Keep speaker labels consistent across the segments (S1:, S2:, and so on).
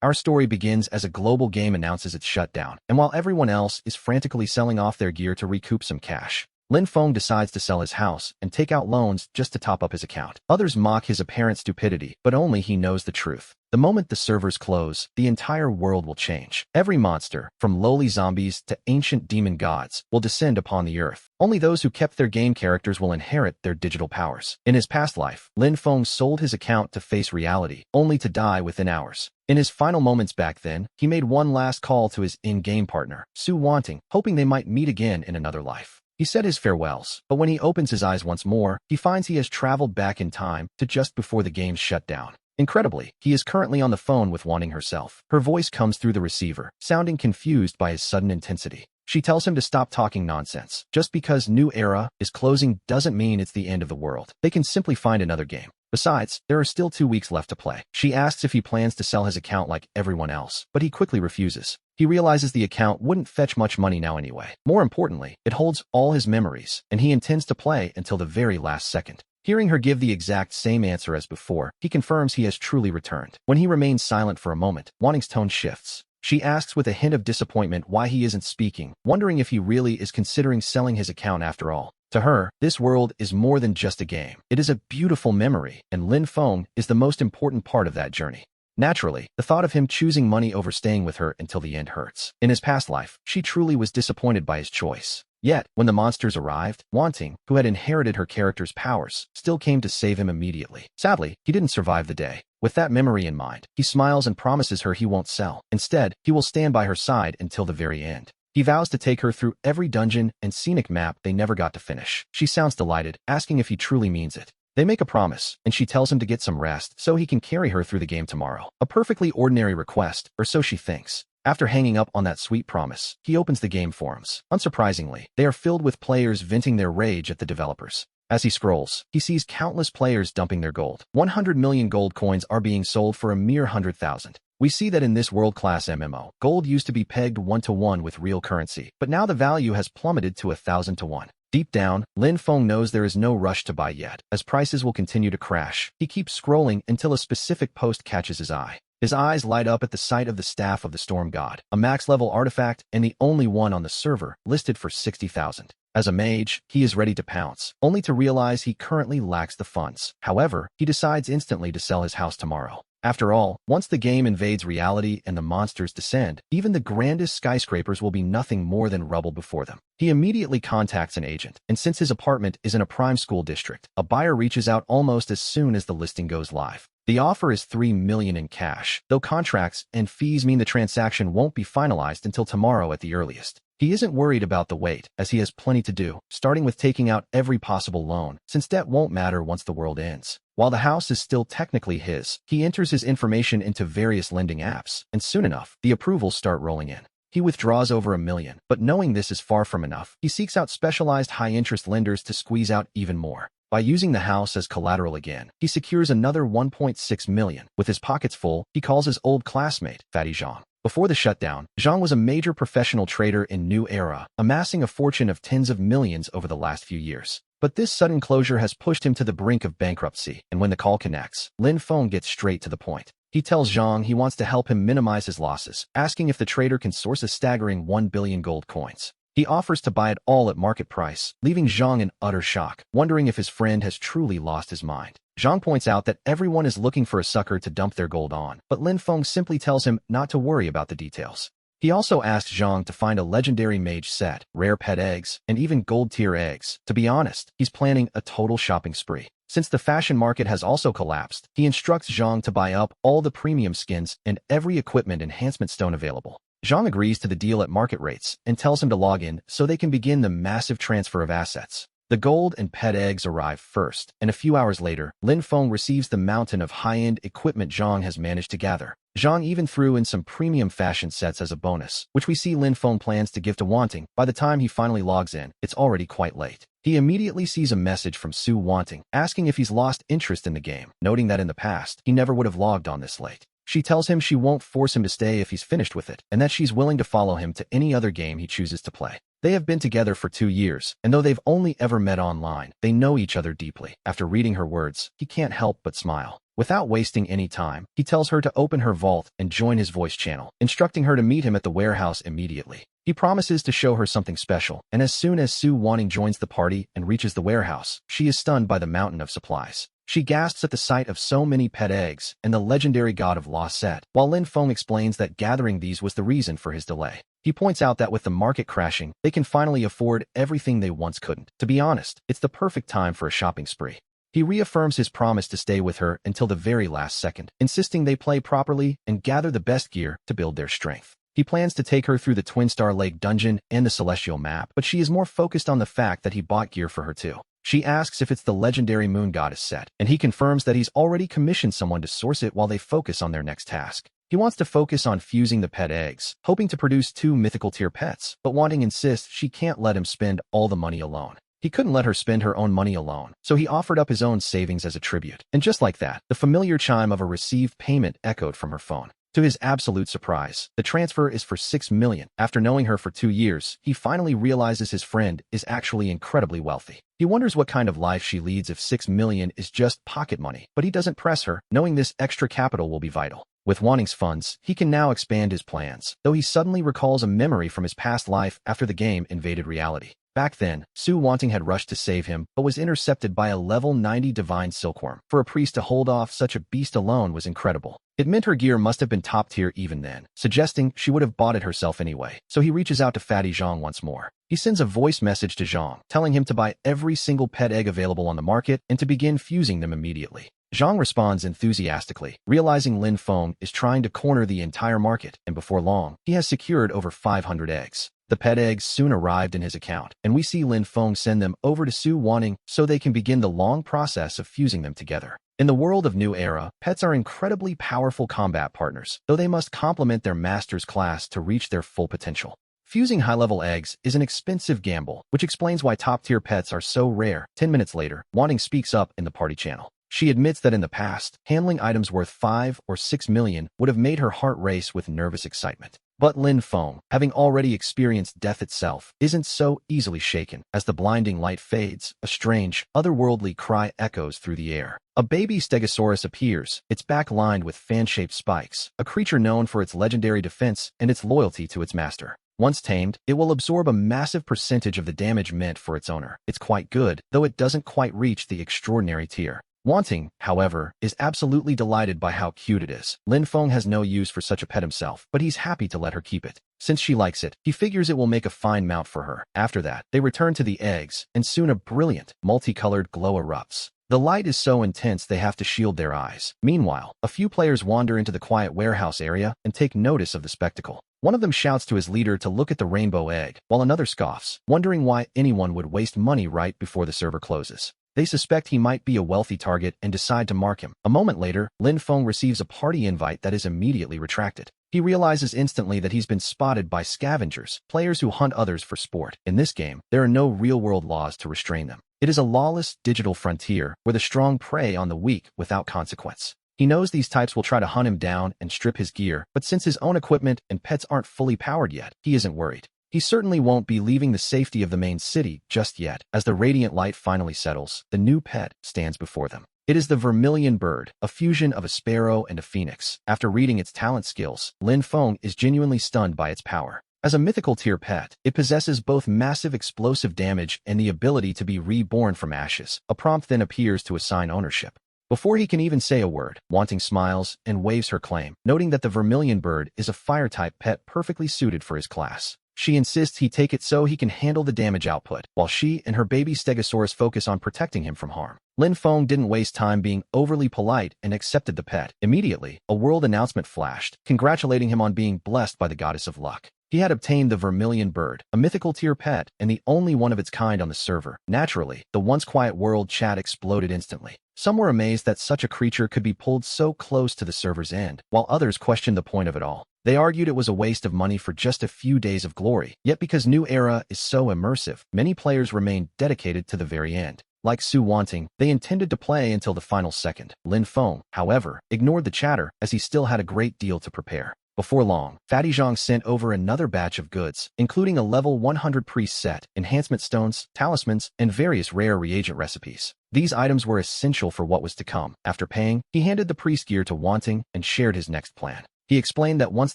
S1: Our story begins as a global game announces its shutdown, and while everyone else is frantically selling off their gear to recoup some cash, Lin Feng decides to sell his house and take out loans just to top up his account. Others mock his apparent stupidity, but only he knows the truth. The moment the servers close, the entire world will change. Every monster, from lowly zombies to ancient demon gods, will descend upon the earth. Only those who kept their game characters will inherit their digital powers. In his past life, Lin Feng sold his account to face reality, only to die within hours. In his final moments back then, he made one last call to his in-game partner, Su Wanting, hoping they might meet again in another life. He said his farewells, but when he opens his eyes once more, he finds he has traveled back in time to just before the game's shutdown. Incredibly, he is currently on the phone with Wanting herself. Her voice comes through the receiver, sounding confused by his sudden intensity. She tells him to stop talking nonsense. Just because New Era is closing doesn't mean it's the end of the world. They can simply find another game. Besides, there are still 2 weeks left to play. She asks if he plans to sell his account like everyone else, but he quickly refuses. He realizes the account wouldn't fetch much money now anyway. More importantly, it holds all his memories, and he intends to play until the very last second. Hearing her give the exact same answer as before, he confirms he has truly returned. When he remains silent for a moment, Wanting's tone shifts. She asks with a hint of disappointment why he isn't speaking, wondering if he really is considering selling his account after all. To her, this world is more than just a game. It is a beautiful memory, and Lin Feng is the most important part of that journey. Naturally, the thought of him choosing money over staying with her until the end hurts. In his past life, she truly was disappointed by his choice. Yet, when the monsters arrived, Wanting, who had inherited her character's powers, still came to save him immediately. Sadly, he didn't survive the day. With that memory in mind, he smiles and promises her he won't sell. Instead, he will stand by her side until the very end. He vows to take her through every dungeon and scenic map they never got to finish. She sounds delighted, asking if he truly means it. They make a promise, and she tells him to get some rest so he can carry her through the game tomorrow. A perfectly ordinary request, or so she thinks. After hanging up on that sweet promise, he opens the game forums. Unsurprisingly, they are filled with players venting their rage at the developers. As he scrolls, he sees countless players dumping their gold. 100 million gold coins are being sold for a mere 100,000. We see that in this world-class MMO, gold used to be pegged 1-to-1 with real currency, but now the value has plummeted to 1,000-to-1. Deep down, Lin Feng knows there is no rush to buy yet, as prices will continue to crash. He keeps scrolling until a specific post catches his eye. His eyes light up at the sight of the Staff of the Storm God, a max-level artifact and the only one on the server, listed for 60,000. As a mage, he is ready to pounce, only to realize he currently lacks the funds. However, he decides instantly to sell his house tomorrow. After all, once the game invades reality and the monsters descend, even the grandest skyscrapers will be nothing more than rubble before them. He immediately contacts an agent, and since his apartment is in a prime school district, a buyer reaches out almost as soon as the listing goes live. The offer is $3 million in cash, though contracts and fees mean the transaction won't be finalized until tomorrow at the earliest. He isn't worried about the wait, as he has plenty to do, starting with taking out every possible loan, since debt won't matter once the world ends. While the house is still technically his, he enters his information into various lending apps, and soon enough, the approvals start rolling in. He withdraws over $1 million, but knowing this is far from enough, he seeks out specialized high-interest lenders to squeeze out even more. By using the house as collateral again, he secures another $1.6 million. With his pockets full, he calls his old classmate, Fatty Zhang. Before the shutdown, Zhang was a major professional trader in New Era, amassing a fortune of tens of millions over the last few years. But this sudden closure has pushed him to the brink of bankruptcy, and when the call connects, Lin Feng gets straight to the point. He tells Zhang he wants to help him minimize his losses, asking if the trader can source a staggering 1 billion gold coins. He offers to buy it all at market price, leaving Zhang in utter shock, wondering if his friend has truly lost his mind. Zhang points out that everyone is looking for a sucker to dump their gold on, but Lin Feng simply tells him not to worry about the details. He also asks Zhang to find a legendary mage set, rare pet eggs, and even gold-tier eggs. To be honest, he's planning a total shopping spree. Since the fashion market has also collapsed, he instructs Zhang to buy up all the premium skins and every equipment enhancement stone available. Zhang agrees to the deal at market rates and tells him to log in so they can begin the massive transfer of assets. The gold and pet eggs arrive first, and a few hours later, Lin Feng receives the mountain of high-end equipment Zhang has managed to gather. Zhang even threw in some premium fashion sets as a bonus, which we see Lin Feng plans to give to Wanting. By the time he finally logs in, it's already quite late. He immediately sees a message from Su Wanting, asking if he's lost interest in the game, noting that in the past, he never would have logged on this late. She tells him she won't force him to stay if he's finished with it, and that she's willing to follow him to any other game he chooses to play. They have been together for 2 years, and though they've only ever met online, they know each other deeply. After reading her words, he can't help but smile. Without wasting any time, he tells her to open her vault and join his voice channel, instructing her to meet him at the warehouse immediately. He promises to show her something special, and as soon as Su Wanting joins the party and reaches the warehouse, she is stunned by the mountain of supplies. She gasps at the sight of so many pet eggs and the legendary god of law Set, while Lin Feng explains that gathering these was the reason for his delay. He points out that with the market crashing, they can finally afford everything they once couldn't. To be honest, it's the perfect time for a shopping spree. He reaffirms his promise to stay with her until the very last second, insisting they play properly and gather the best gear to build their strength. He plans to take her through the Twin Star Lake dungeon and the Celestial map, but she is more focused on the fact that he bought gear for her too. She asks if it's the legendary moon goddess Set, and he confirms that he's already commissioned someone to source it while they focus on their next task. He wants to focus on fusing the pet eggs, hoping to produce 2 mythical tier pets, but Wanting insists she can't let him spend all the money alone. He couldn't let her spend her own money alone, so he offered up his own savings as a tribute. And just like that, the familiar chime of a received payment echoed from her phone. To his absolute surprise, the transfer is for 6 million. After knowing her for 2 years, he finally realizes his friend is actually incredibly wealthy. He wonders what kind of life she leads if 6 million is just pocket money, but he doesn't press her, knowing this extra capital will be vital. With Wanting's funds, he can now expand his plans, though he suddenly recalls a memory from his past life after the game invaded reality. Back then, Su Wanting had rushed to save him, but was intercepted by a level 90 divine silkworm. For a priest to hold off such a beast alone was incredible. It meant her gear must have been top tier even then, suggesting she would have bought it herself anyway, so he reaches out to Fatty Zhang once more. He sends a voice message to Zhang, telling him to buy every single pet egg available on the market and to begin fusing them immediately. Zhang responds enthusiastically, realizing Lin Feng is trying to corner the entire market, and before long, he has secured over 500 eggs. The pet eggs soon arrived in his account, and we see Lin Feng send them over to Su Wanting so they can begin the long process of fusing them together. In the world of New Era, pets are incredibly powerful combat partners, though they must complement their master's class to reach their full potential. Fusing high-level eggs is an expensive gamble, which explains why top-tier pets are so rare. 10 minutes later, Wanting speaks up in the party channel. She admits that in the past, handling items worth 5 or 6 million would have made her heart race with nervous excitement. But Lin Feng, having already experienced death itself, isn't so easily shaken. As the blinding light fades, a strange, otherworldly cry echoes through the air. A baby stegosaurus appears, its back lined with fan-shaped spikes, a creature known for its legendary defense and its loyalty to its master. Once tamed, it will absorb a massive percentage of the damage meant for its owner. It's quite good, though it doesn't quite reach the extraordinary tier. Wanting, however, is absolutely delighted by how cute it is. Lin Feng has no use for such a pet himself, but he's happy to let her keep it. Since she likes it, he figures it will make a fine mount for her. After that, they return to the eggs, and soon a brilliant, multicolored glow erupts. The light is so intense they have to shield their eyes. Meanwhile, a few players wander into the quiet warehouse area and take notice of the spectacle. One of them shouts to his leader to look at the rainbow egg, while another scoffs, wondering why anyone would waste money right before the server closes. They suspect he might be a wealthy target and decide to mark him. A moment later, Lin Feng receives a party invite that is immediately retracted. He realizes instantly that he's been spotted by scavengers, players who hunt others for sport. In this game, there are no real-world laws to restrain them. It is a lawless, digital frontier where the strong prey on the weak without consequence. He knows these types will try to hunt him down and strip his gear, but since his own equipment and pets aren't fully powered yet, he isn't worried. He certainly won't be leaving the safety of the main city just yet. As the radiant light finally settles, the new pet stands before them. It is the vermilion bird, a fusion of a sparrow and a phoenix. After reading its talent skills, Lin Feng is genuinely stunned by its power. As a mythical tier pet, it possesses both massive explosive damage and the ability to be reborn from ashes. A prompt then appears to assign ownership. Before he can even say a word, Wanting smiles and waves her claim, noting that the vermilion bird is a fire-type pet perfectly suited for his class. She insists he take it so he can handle the damage output, while she and her baby stegosaurus focus on protecting him from harm. Lin Feng didn't waste time being overly polite and accepted the pet. Immediately, a world announcement flashed, congratulating him on being blessed by the goddess of luck. He had obtained the vermilion bird, a mythical tier pet, and the only one of its kind on the server. Naturally, the once quiet world chat exploded instantly. Some were amazed that such a creature could be pulled so close to the server's end, while others questioned the point of it all. They argued it was a waste of money for just a few days of glory. Yet because New Era is so immersive, many players remained dedicated to the very end. Like Su Wanting, they intended to play until the final second. Lin Feng, however, ignored the chatter as he still had a great deal to prepare. Before long, Fatty Zhang sent over another batch of goods, including a level 100 priest set, enhancement stones, talismans, and various rare reagent recipes. These items were essential for what was to come. After paying, he handed the priest gear to Wanting and shared his next plan. He explained that once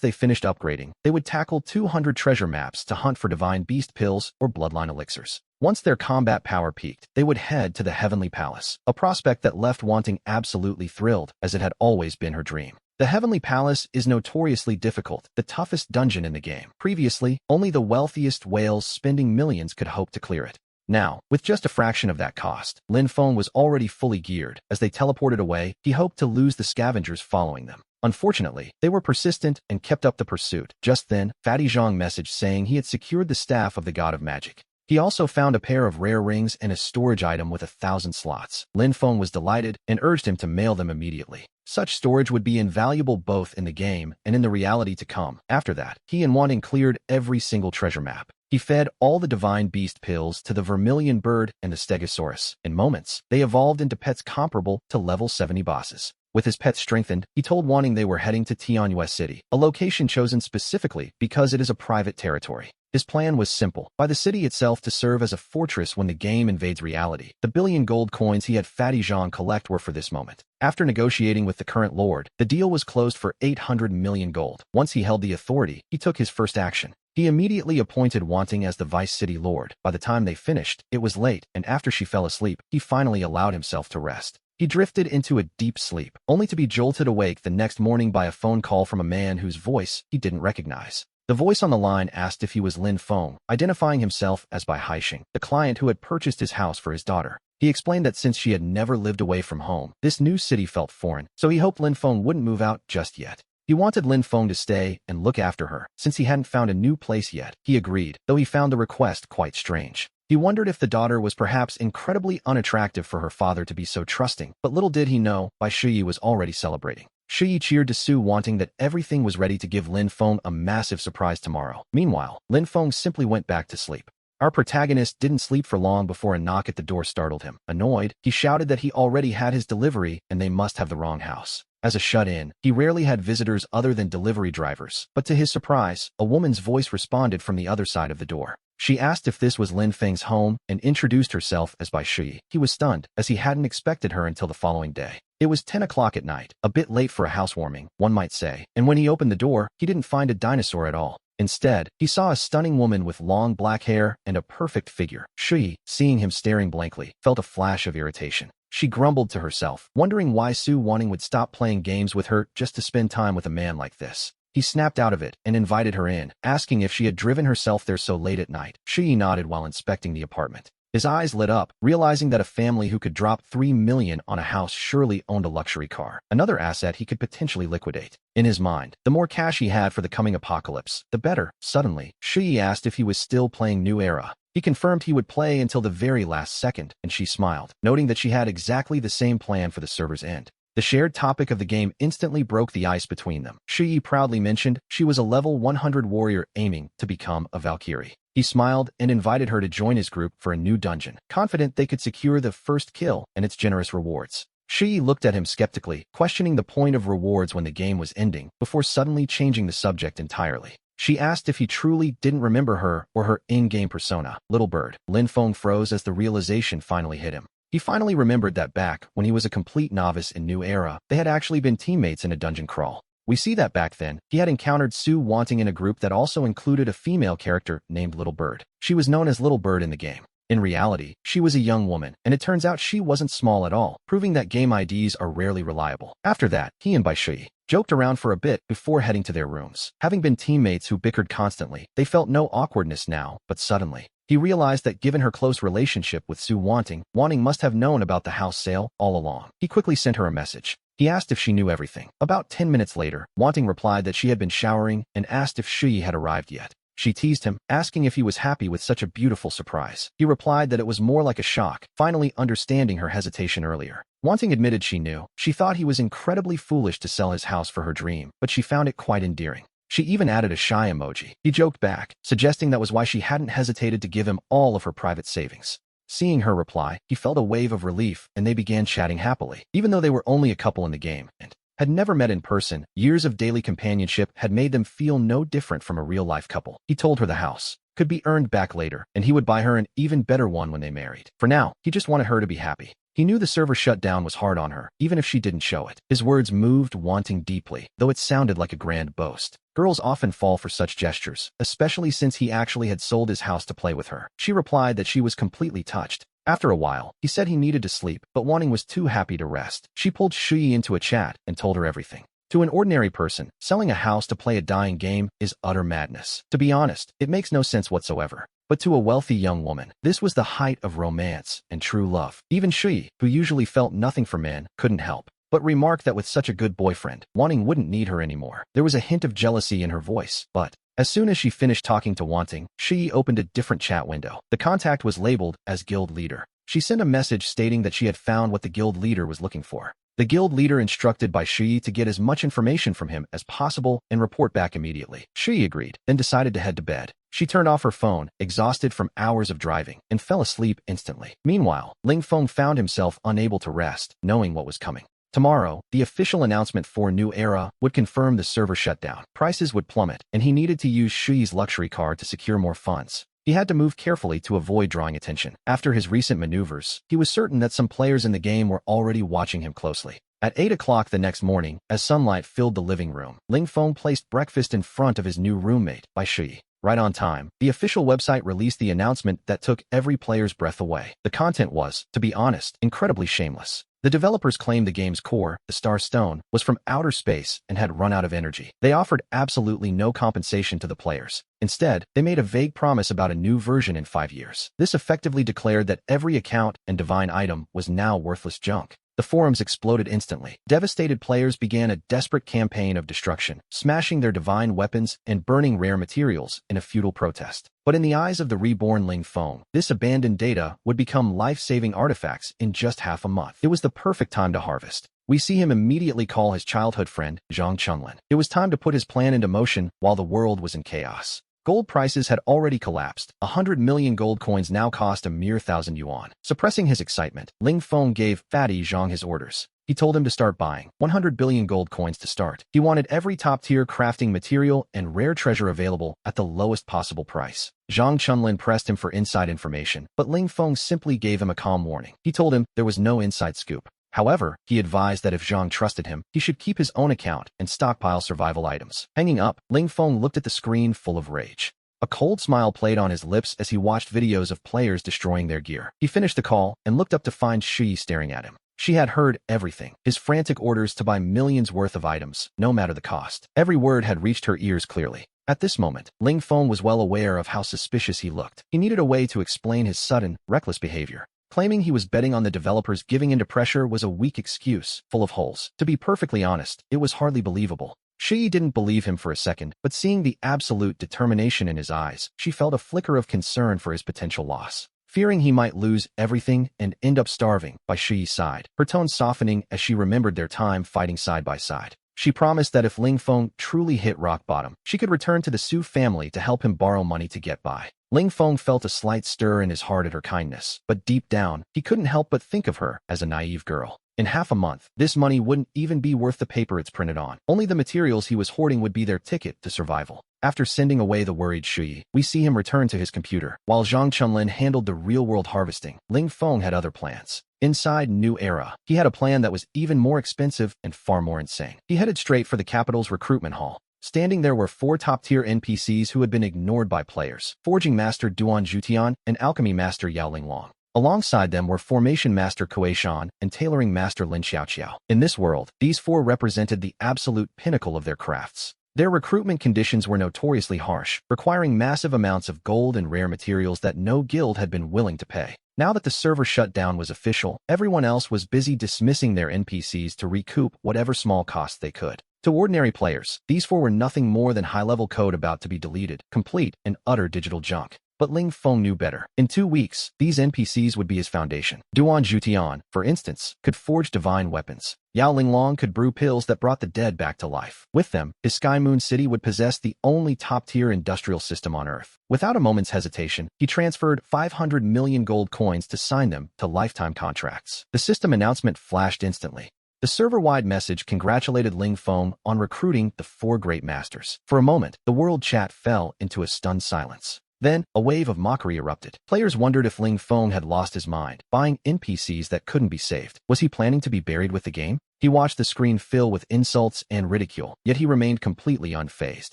S1: they finished upgrading, they would tackle 200 treasure maps to hunt for divine beast pills or bloodline elixirs. Once their combat power peaked, they would head to the Heavenly Palace, a prospect that left Wanting absolutely thrilled, as it had always been her dream. The Heavenly Palace is notoriously difficult, the toughest dungeon in the game. Previously, only the wealthiest whales spending millions could hope to clear it. Now, with just a fraction of that cost, Lin Feng was already fully geared. As they teleported away, he hoped to lose the scavengers following them. Unfortunately, they were persistent and kept up the pursuit. Just then, Fatty Zhang messaged saying he had secured the staff of the God of Magic. He also found a pair of rare rings and a storage item with 1,000 slots. Lin Feng was delighted and urged him to mail them immediately. Such storage would be invaluable both in the game and in the reality to come. After that, he and Wanting cleared every single treasure map. He fed all the divine beast pills to the vermilion bird and the stegosaurus. In moments, they evolved into pets comparable to level 70 bosses. With his pets strengthened, he told Wanting they were heading to Tianyue City, a location chosen specifically because it is a private territory. His plan was simple: buy the city itself to serve as a fortress when the game invades reality. The billion gold coins he had Fatty Zhang collect were for this moment. After negotiating with the current lord, the deal was closed for 800 million gold. Once he held the authority, he took his first action. He immediately appointed Wanting as the vice city lord. By the time they finished, it was late, and after she fell asleep, he finally allowed himself to rest. He drifted into a deep sleep, only to be jolted awake the next morning by a phone call from a man whose voice he didn't recognize. The voice on the line asked if he was Lin Feng, identifying himself as Bai Haixing, the client who had purchased his house for his daughter. He explained that since she had never lived away from home, this new city felt foreign, so he hoped Lin Feng wouldn't move out just yet. He wanted Lin Feng to stay and look after her. Since he hadn't found a new place yet, he agreed, though he found the request quite strange. He wondered if the daughter was perhaps incredibly unattractive for her father to be so trusting, but little did he know, Bai Shiyi was already celebrating. Shiyi cheered to Su, wanting that everything was ready to give Lin Feng a massive surprise tomorrow. Meanwhile, Lin Feng simply went back to sleep. Our protagonist didn't sleep for long before a knock at the door startled him. Annoyed, he shouted that he already had his delivery and they must have the wrong house. As a shut-in, he rarely had visitors other than delivery drivers, but to his surprise, a woman's voice responded from the other side of the door. She asked if this was Lin Feng's home and introduced herself as Bai Shi. He was stunned, as he hadn't expected her until the following day. It was 10 o'clock at night, a bit late for a housewarming, one might say, and when he opened the door, he didn't find a dinosaur at all. Instead, he saw a stunning woman with long black hair and a perfect figure. Shi, seeing him staring blankly, felt a flash of irritation. She grumbled to herself, wondering why Su Wanting would stop playing games with her just to spend time with a man like this. He snapped out of it and invited her in, asking if she had driven herself there so late at night. Shi nodded while inspecting the apartment. His eyes lit up, realizing that a family who could drop $3 million on a house surely owned a luxury car, another asset he could potentially liquidate. In his mind, the more cash he had for the coming apocalypse, the better. Suddenly, Shi asked if he was still playing New Era. He confirmed he would play until the very last second, and she smiled, noting that she had exactly the same plan for the server's end. The shared topic of the game instantly broke the ice between them. Shi proudly mentioned she was a level 100 warrior aiming to become a Valkyrie. He smiled and invited her to join his group for a new dungeon, confident they could secure the first kill and its generous rewards. Shi looked at him skeptically, questioning the point of rewards when the game was ending, before suddenly changing the subject entirely. She asked if he truly didn't remember her or her in-game persona, Little Bird. Lin Feng froze as the realization finally hit him. He finally remembered that back when he was a complete novice in New Era, they had actually been teammates in a dungeon crawl. We see that back then, he had encountered Su Wanting in a group that also included a female character named Little Bird. She was known as Little Bird in the game. In reality, she was a young woman, and it turns out she wasn't small at all, proving that game IDs are rarely reliable. After that, he and Bai Shi joked around for a bit before heading to their rooms. Having been teammates who bickered constantly, they felt no awkwardness now, but suddenly, he realized that given her close relationship with Su Wanting must have known about the house sale all along. He quickly sent her a message. He asked if she knew everything. About 10 minutes later, Wanting replied that she had been showering and asked if Shi had arrived yet. She teased him, asking if he was happy with such a beautiful surprise. He replied that it was more like a shock, finally understanding her hesitation earlier. Wanting admitted she knew. She thought he was incredibly foolish to sell his house for her dream, but she found it quite endearing. She even added a shy emoji. He joked back, suggesting that was why she hadn't hesitated to give him all of her private savings. Seeing her reply, he felt a wave of relief, and they began chatting happily, even though they were only a couple in the game, and had never met in person. Years of daily companionship had made them feel no different from a real-life couple. He told her the house could be earned back later, and he would buy her an even better one when they married. For now, he just wanted her to be happy. He knew the server shutdown was hard on her, even if she didn't show it. His words moved Wanting deeply, though it sounded like a grand boast. Girls often fall for such gestures, especially since he actually had sold his house to play with her. She replied that she was completely touched. After a while, he said he needed to sleep, but Wanting was too happy to rest. She pulled Shui into a chat and told her everything. To an ordinary person, selling a house to play a dying game is utter madness. To be honest, it makes no sense whatsoever. But to a wealthy young woman, this was the height of romance and true love. Even Shui, who usually felt nothing for men, couldn't help but remark that with such a good boyfriend, Wanting wouldn't need her anymore. There was a hint of jealousy in her voice, but as soon as she finished talking to Wanting, Shui opened a different chat window. The contact was labeled as Guild Leader. She sent a message stating that she had found what the guild leader was looking for. The guild leader instructed by Shui to get as much information from him as possible and report back immediately. Shui agreed, then decided to head to bed. She turned off her phone, exhausted from hours of driving, and fell asleep instantly. Meanwhile, Ling Feng found himself unable to rest, knowing what was coming. Tomorrow, the official announcement for New Era would confirm the server shutdown. Prices would plummet, and he needed to use Shui's luxury card to secure more funds. He had to move carefully to avoid drawing attention. After his recent maneuvers, he was certain that some players in the game were already watching him closely. At 8 o'clock the next morning, as sunlight filled the living room, Ling Feng placed breakfast in front of his new roommate, by Shui. Right on time, the official website released the announcement that took every player's breath away. The content was, to be honest, incredibly shameless. The developers claimed the game's core, the Star Stone, was from outer space and had run out of energy. They offered absolutely no compensation to the players. Instead, they made a vague promise about a new version in 5 years. This effectively declared that every account and divine item was now worthless junk. The forums exploded instantly. Devastated players began a desperate campaign of destruction, smashing their divine weapons and burning rare materials in a futile protest. But in the eyes of the reborn Ling Feng, this abandoned data would become life-saving artifacts in just half a month. It was the perfect time to harvest. We see him immediately call his childhood friend, Zhang Chunlin. It was time to put his plan into motion while the world was in chaos. Gold prices had already collapsed. 100 million gold coins now cost a mere 1,000 yuan. Suppressing his excitement, Ling Feng gave Fatty Zhang his orders. He told him to start buying 100 billion gold coins to start. He wanted every top-tier crafting material and rare treasure available at the lowest possible price. Zhang Chunlin pressed him for inside information, but Ling Feng simply gave him a calm warning. He told him there was no inside scoop. However, he advised that if Zhang trusted him, he should keep his own account and stockpile survival items. Hanging up, Ling Feng looked at the screen full of rage. A cold smile played on his lips as he watched videos of players destroying their gear. He finished the call and looked up to find Shui staring at him. She had heard everything, his frantic orders to buy millions worth of items, no matter the cost. Every word had reached her ears clearly. At this moment, Ling Feng was well aware of how suspicious he looked. He needed a way to explain his sudden, reckless behavior. Claiming he was betting on the developers giving into pressure was a weak excuse, full of holes. To be perfectly honest, it was hardly believable. She didn't believe him for a second, but seeing the absolute determination in his eyes, she felt a flicker of concern for his potential loss. Fearing he might lose everything and end up starving, by Shui's side, her tone softening as she remembered their time fighting side by side. She promised that if Ling Feng truly hit rock bottom, she could return to the Su family to help him borrow money to get by. Ling Feng felt a slight stir in his heart at her kindness, but deep down, he couldn't help but think of her as a naive girl. In half a month, this money wouldn't even be worth the paper it's printed on. Only the materials he was hoarding would be their ticket to survival. After sending away the worried Shui, we see him return to his computer. While Zhang Chunlin handled the real-world harvesting, Ling Feng had other plans. Inside New Era, he had a plan that was even more expensive and far more insane. He headed straight for the capital's recruitment hall. Standing there were 4 top-tier NPCs who had been ignored by players: Forging Master Duan Zhutian and Alchemy Master Yao Linglong. Alongside them were Formation Master Kuei Shan and Tailoring Master Lin Xiaoqiao. In this world, these 4 represented the absolute pinnacle of their crafts. Their recruitment conditions were notoriously harsh, requiring massive amounts of gold and rare materials that no guild had been willing to pay. Now that the server shutdown was official, everyone else was busy dismissing their NPCs to recoup whatever small costs they could. To ordinary players, these 4 were nothing more than high-level code about to be deleted, complete and utter digital junk. But Ling Feng knew better. In 2 weeks, these NPCs would be his foundation. Duan Zhutian, for instance, could forge divine weapons. Yao Linglong could brew pills that brought the dead back to life. With them, his Sky Moon City would possess the only top-tier industrial system on Earth. Without a moment's hesitation, he transferred 500 million gold coins to sign them to lifetime contracts. The system announcement flashed instantly. The server-wide message congratulated Ling Feng on recruiting the 4 great masters. For a moment, the world chat fell into a stunned silence. Then, a wave of mockery erupted. Players wondered if Ling Feng had lost his mind, buying NPCs that couldn't be saved. Was he planning to be buried with the game? He watched the screen fill with insults and ridicule, yet he remained completely unfazed.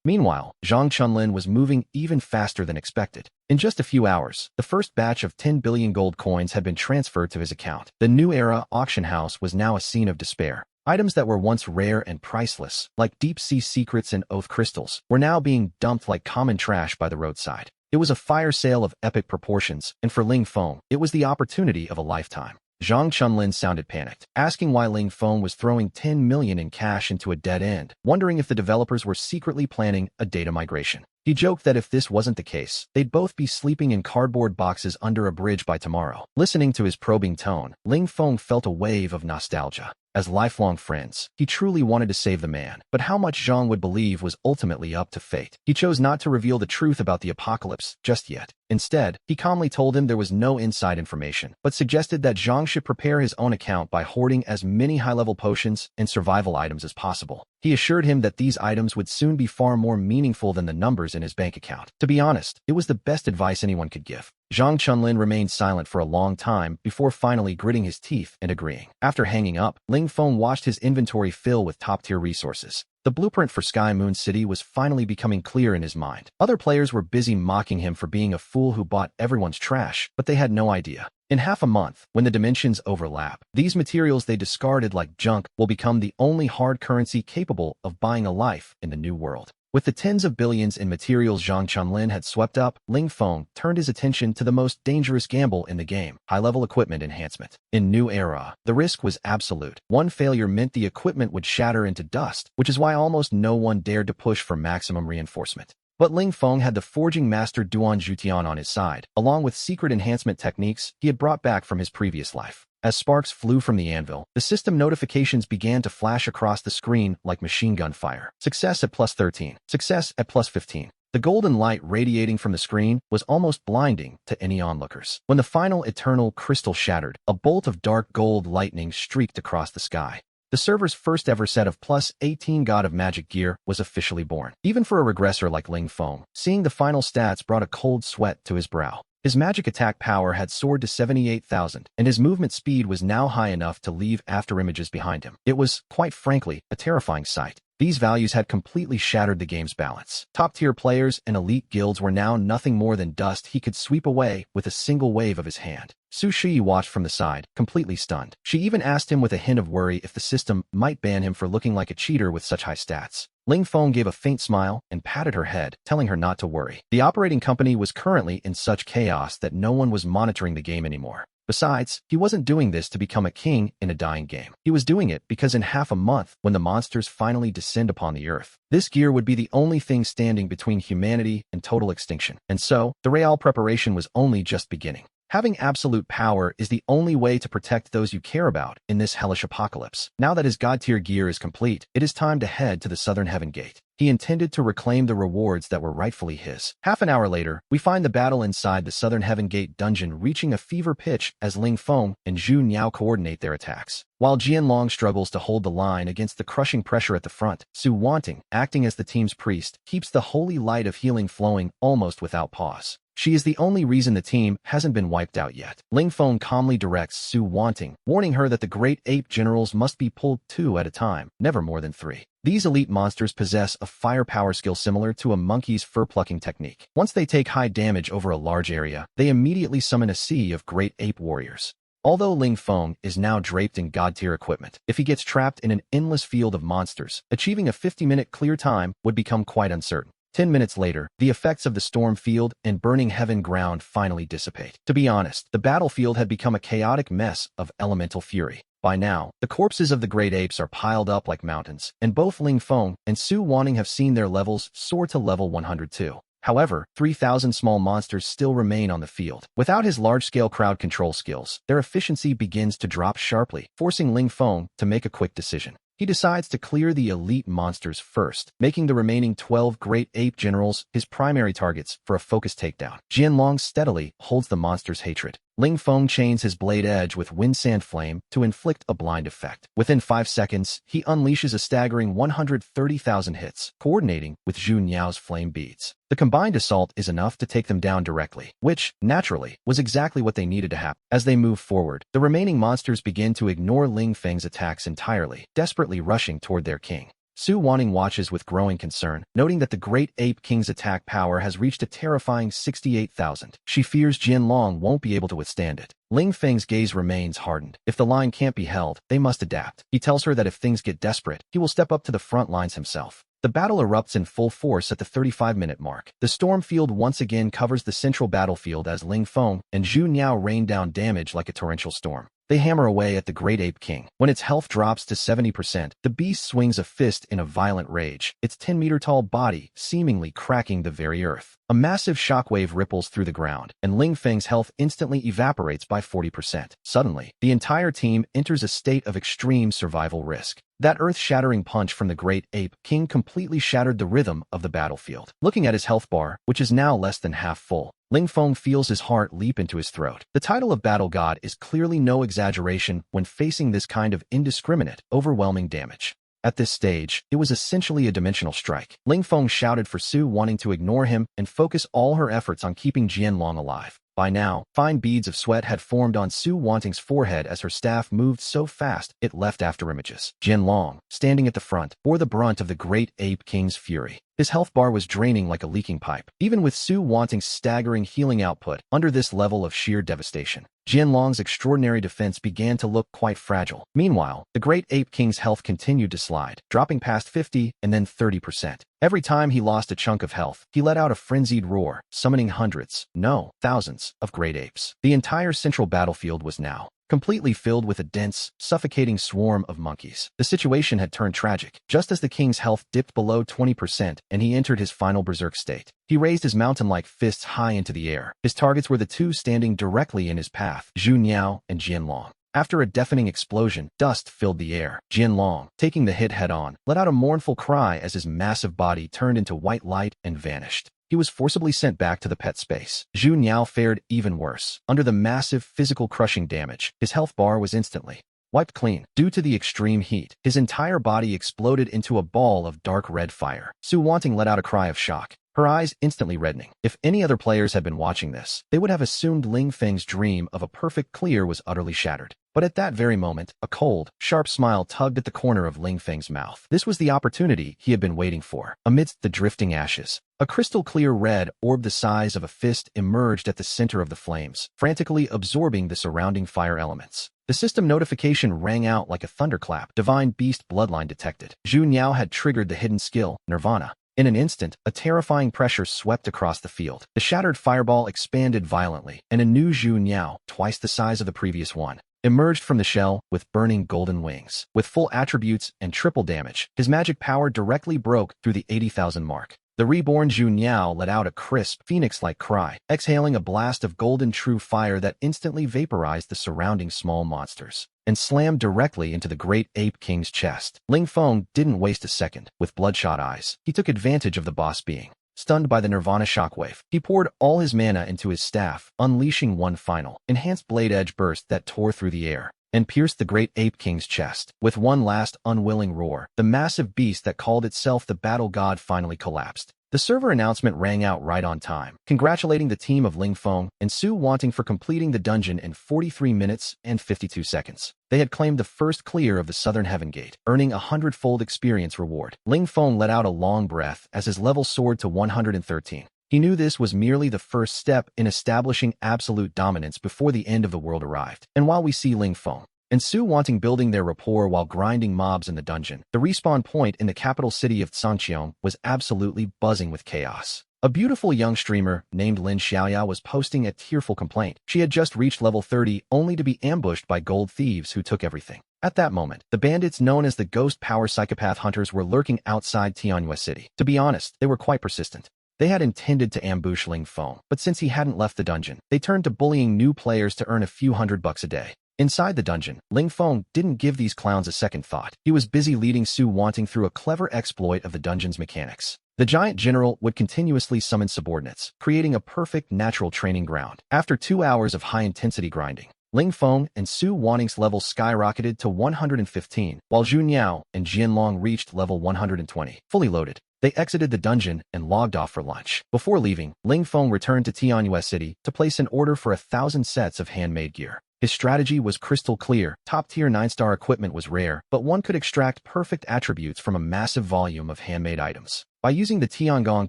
S1: Meanwhile, Zhang Chunlin was moving even faster than expected. In just a few hours, the first batch of 10 billion gold coins had been transferred to his account. The New Era auction house was now a scene of despair. Items that were once rare and priceless, like deep-sea secrets and oath crystals, were now being dumped like common trash by the roadside. It was a fire sale of epic proportions, and for Ling Feng, it was the opportunity of a lifetime. Zhang Chunlin sounded panicked, asking why Ling Feng was throwing 10 million in cash into a dead end, wondering if the developers were secretly planning a data migration. He joked that if this wasn't the case, they'd both be sleeping in cardboard boxes under a bridge by tomorrow. Listening to his probing tone, Ling Feng felt a wave of nostalgia. As lifelong friends, he truly wanted to save the man, but how much Zhang would believe was ultimately up to fate. He chose not to reveal the truth about the apocalypse just yet. Instead, he calmly told him there was no inside information, but suggested that Zhang should prepare his own account by hoarding as many high-level potions and survival items as possible. He assured him that these items would soon be far more meaningful than the numbers in his bank account. To be honest, it was the best advice anyone could give. Zhang Chunlin remained silent for a long time before finally gritting his teeth and agreeing. After hanging up, Ling Feng watched his inventory fill with top-tier resources. The blueprint for Sky Moon City was finally becoming clear in his mind. Other players were busy mocking him for being a fool who bought everyone's trash, but they had no idea. In half a month, when the dimensions overlap, these materials they discarded like junk will become the only hard currency capable of buying a life in the new world. With the tens of billions in materials Zhang Chunlin had swept up, Ling Feng turned his attention to the most dangerous gamble in the game, high-level equipment enhancement. In New Era, the risk was absolute. One failure meant the equipment would shatter into dust, which is why almost no one dared to push for maximum reinforcement. But Ling Feng had the forging master Duan Zhutian on his side, along with secret enhancement techniques he had brought back from his previous life. As sparks flew from the anvil, the system notifications began to flash across the screen like machine gun fire. Success at +13. Success at +15. The golden light radiating from the screen was almost blinding to any onlookers. When the final eternal crystal shattered, a bolt of dark gold lightning streaked across the sky. The server's first ever set of +18 God of Magic gear was officially born. Even for a regressor like Ling Feng, seeing the final stats brought a cold sweat to his brow. His magic attack power had soared to 78,000, and his movement speed was now high enough to leave afterimages behind him. It was, quite frankly, a terrifying sight. These values had completely shattered the game's balance. Top-tier players and elite guilds were now nothing more than dust he could sweep away with a single wave of his hand. Su Shi watched from the side, completely stunned. She even asked him with a hint of worry if the system might ban him for looking like a cheater with such high stats. Ling Feng gave a faint smile and patted her head, telling her not to worry. The operating company was currently in such chaos that no one was monitoring the game anymore. Besides, he wasn't doing this to become a king in a dying game. He was doing it because in half a month, when the monsters finally descend upon the earth, this gear would be the only thing standing between humanity and total extinction. And so, the real preparation was only just beginning. Having absolute power is the only way to protect those you care about in this hellish apocalypse. Now that his god-tier gear is complete, it is time to head to the Southern Heaven Gate. He intended to reclaim the rewards that were rightfully his. Half an hour later, we find the battle inside the Southern Heaven Gate dungeon reaching a fever pitch as Ling Feng and Zhu Niao coordinate their attacks. While Jianlong struggles to hold the line against the crushing pressure at the front, Su Wanting, acting as the team's priest, keeps the holy light of healing flowing almost without pause. She is the only reason the team hasn't been wiped out yet. Ling Feng calmly directs Su Wanting, warning her that the great ape generals must be pulled 2 at a time, never more than 3. These elite monsters possess a firepower skill similar to a monkey's fur-plucking technique. Once they take high damage over a large area, they immediately summon a sea of great ape warriors. Although Ling Feng is now draped in god-tier equipment, if he gets trapped in an endless field of monsters, achieving a 50-minute clear time would become quite uncertain. 10 minutes later, the effects of the storm field and burning heaven ground finally dissipate. To be honest, the battlefield had become a chaotic mess of elemental fury. By now, the corpses of the great apes are piled up like mountains, and both Ling Feng and Su Wanting have seen their levels soar to level 102. However, 3,000 small monsters still remain on the field. Without his large-scale crowd control skills, their efficiency begins to drop sharply, forcing Ling Feng to make a quick decision. He decides to clear the elite monsters first, making the remaining 12 great ape generals his primary targets for a focused takedown. Jianlong steadily holds the monsters' hatred. Ling Feng chains his blade edge with Windsand Flame to inflict a blind effect. Within 5 seconds, he unleashes a staggering 130,000 hits, coordinating with Zhu Niao's flame beads. The combined assault is enough to take them down directly, which, naturally, was exactly what they needed to happen. As they move forward, the remaining monsters begin to ignore Ling Feng's attacks entirely, desperately rushing toward their king. Su Wanting watches with growing concern, noting that the Great Ape King's attack power has reached a terrifying 68,000. She fears Jianlong won't be able to withstand it. Ling Feng's gaze remains hardened. If the line can't be held, they must adapt. He tells her that if things get desperate, he will step up to the front lines himself. The battle erupts in full force at the 35-minute mark. The storm field once again covers the central battlefield as Ling Feng and Zhu Niao rain down damage like a torrential storm. They hammer away at the Great Ape King. When its health drops to 70%, the beast swings a fist in a violent rage, its 10-meter-tall body seemingly cracking the very earth. A massive shockwave ripples through the ground, and Ling Feng's health instantly evaporates by 40%. Suddenly, the entire team enters a state of extreme survival risk. That earth-shattering punch from the Great Ape King completely shattered the rhythm of the battlefield. Looking at his health bar, which is now less than half full, Ling Feng feels his heart leap into his throat. The title of Battle God is clearly no exaggeration when facing this kind of indiscriminate, overwhelming damage. At this stage, it was essentially a dimensional strike. Ling Feng shouted for Su Wanting to ignore him and focus all her efforts on keeping Jianlong alive. By now, fine beads of sweat had formed on Su Wanting's forehead as her staff moved so fast it left afterimages. Jianlong, standing at the front, bore the brunt of the Great Ape King's fury. His health bar was draining like a leaking pipe, even with Su Wanting's staggering healing output under this level of sheer devastation. Jianlong's extraordinary defense began to look quite fragile. Meanwhile, the Great Ape King's health continued to slide, dropping past 50 and then 30%. Every time he lost a chunk of health, he let out a frenzied roar, summoning hundreds, no, thousands, of great apes. The entire central battlefield was now completely filled with a dense, suffocating swarm of monkeys. The situation had turned tragic. Just as the king's health dipped below 20% and he entered his final berserk state, he raised his mountain-like fists high into the air. His targets were the two standing directly in his path, Zhu Niao and Jianlong. After a deafening explosion, dust filled the air. Jianlong, taking the hit head-on, let out a mournful cry as his massive body turned into white light and vanished. He was forcibly sent back to the pet space. Zhu Niao fared even worse. Under the massive physical crushing damage, his health bar was instantly wiped clean. Due to the extreme heat, his entire body exploded into a ball of dark red fire. Su Wanting let out a cry of shock, her eyes instantly reddening. If any other players had been watching this, they would have assumed Ling Feng's dream of a perfect clear was utterly shattered. But at that very moment, a cold, sharp smile tugged at the corner of Ling Feng's mouth. This was the opportunity he had been waiting for. Amidst the drifting ashes, a crystal-clear red orb the size of a fist emerged at the center of the flames, frantically absorbing the surrounding fire elements. The system notification rang out like a thunderclap. Divine Beast Bloodline detected. Zhu Niao had triggered the hidden skill, Nirvana. In an instant, a terrifying pressure swept across the field. The shattered fireball expanded violently, and a new Zhu Niao, twice the size of the previous one, emerged from the shell with burning golden wings. With full attributes and triple damage, his magic power directly broke through the 80,000 mark. The reborn Zhu Niao let out a crisp, phoenix-like cry, exhaling a blast of golden true fire that instantly vaporized the surrounding small monsters and slammed directly into the Great Ape King's chest. Ling Feng didn't waste a second. With bloodshot eyes, he took advantage of the boss being stunned by the Nirvana shockwave. He poured all his mana into his staff, unleashing one final, enhanced blade edge burst that tore through the air and pierced the Great Ape King's chest. With one last unwilling roar, the massive beast that called itself the Battle God finally collapsed. The server announcement rang out right on time, congratulating the team of Ling Feng and Su Wanting for completing the dungeon in 43 minutes and 52 seconds. They had claimed the first clear of the Southern Heaven Gate, earning a 100-fold experience reward. Ling Feng let out a long breath as his level soared to 113. He knew this was merely the first step in establishing absolute dominance before the end of the world arrived. And while we see Ling Feng and Su Wanting building their rapport while grinding mobs in the dungeon, the respawn point in the capital city of Zhangqiang was absolutely buzzing with chaos. A beautiful young streamer named Lin Xiaoya was posting a tearful complaint. She had just reached level 30 only to be ambushed by gold thieves who took everything. At that moment, the bandits known as the Ghost Power Psychopath Hunters were lurking outside Tianhua City. To be honest, they were quite persistent. They had intended to ambush Ling Feng, but since he hadn't left the dungeon, they turned to bullying new players to earn a few $100 a day. Inside the dungeon, Ling Feng didn't give these clowns a second thought. He was busy leading Su Wanting through a clever exploit of the dungeon's mechanics. The giant general would continuously summon subordinates, creating a perfect natural training ground. After 2 hours of high-intensity grinding, Ling Feng and Su Wanting's levels skyrocketed to 115, while Zhu Niao and Jianlong reached level 120. Fully loaded, they exited the dungeon and logged off for lunch. Before leaving, Ling Feng returned to Tianyue City to place an order for 1,000 sets of handmade gear. His strategy was crystal clear. Top-tier 9-star equipment was rare, but one could extract perfect attributes from a massive volume of handmade items. By using the Tiangong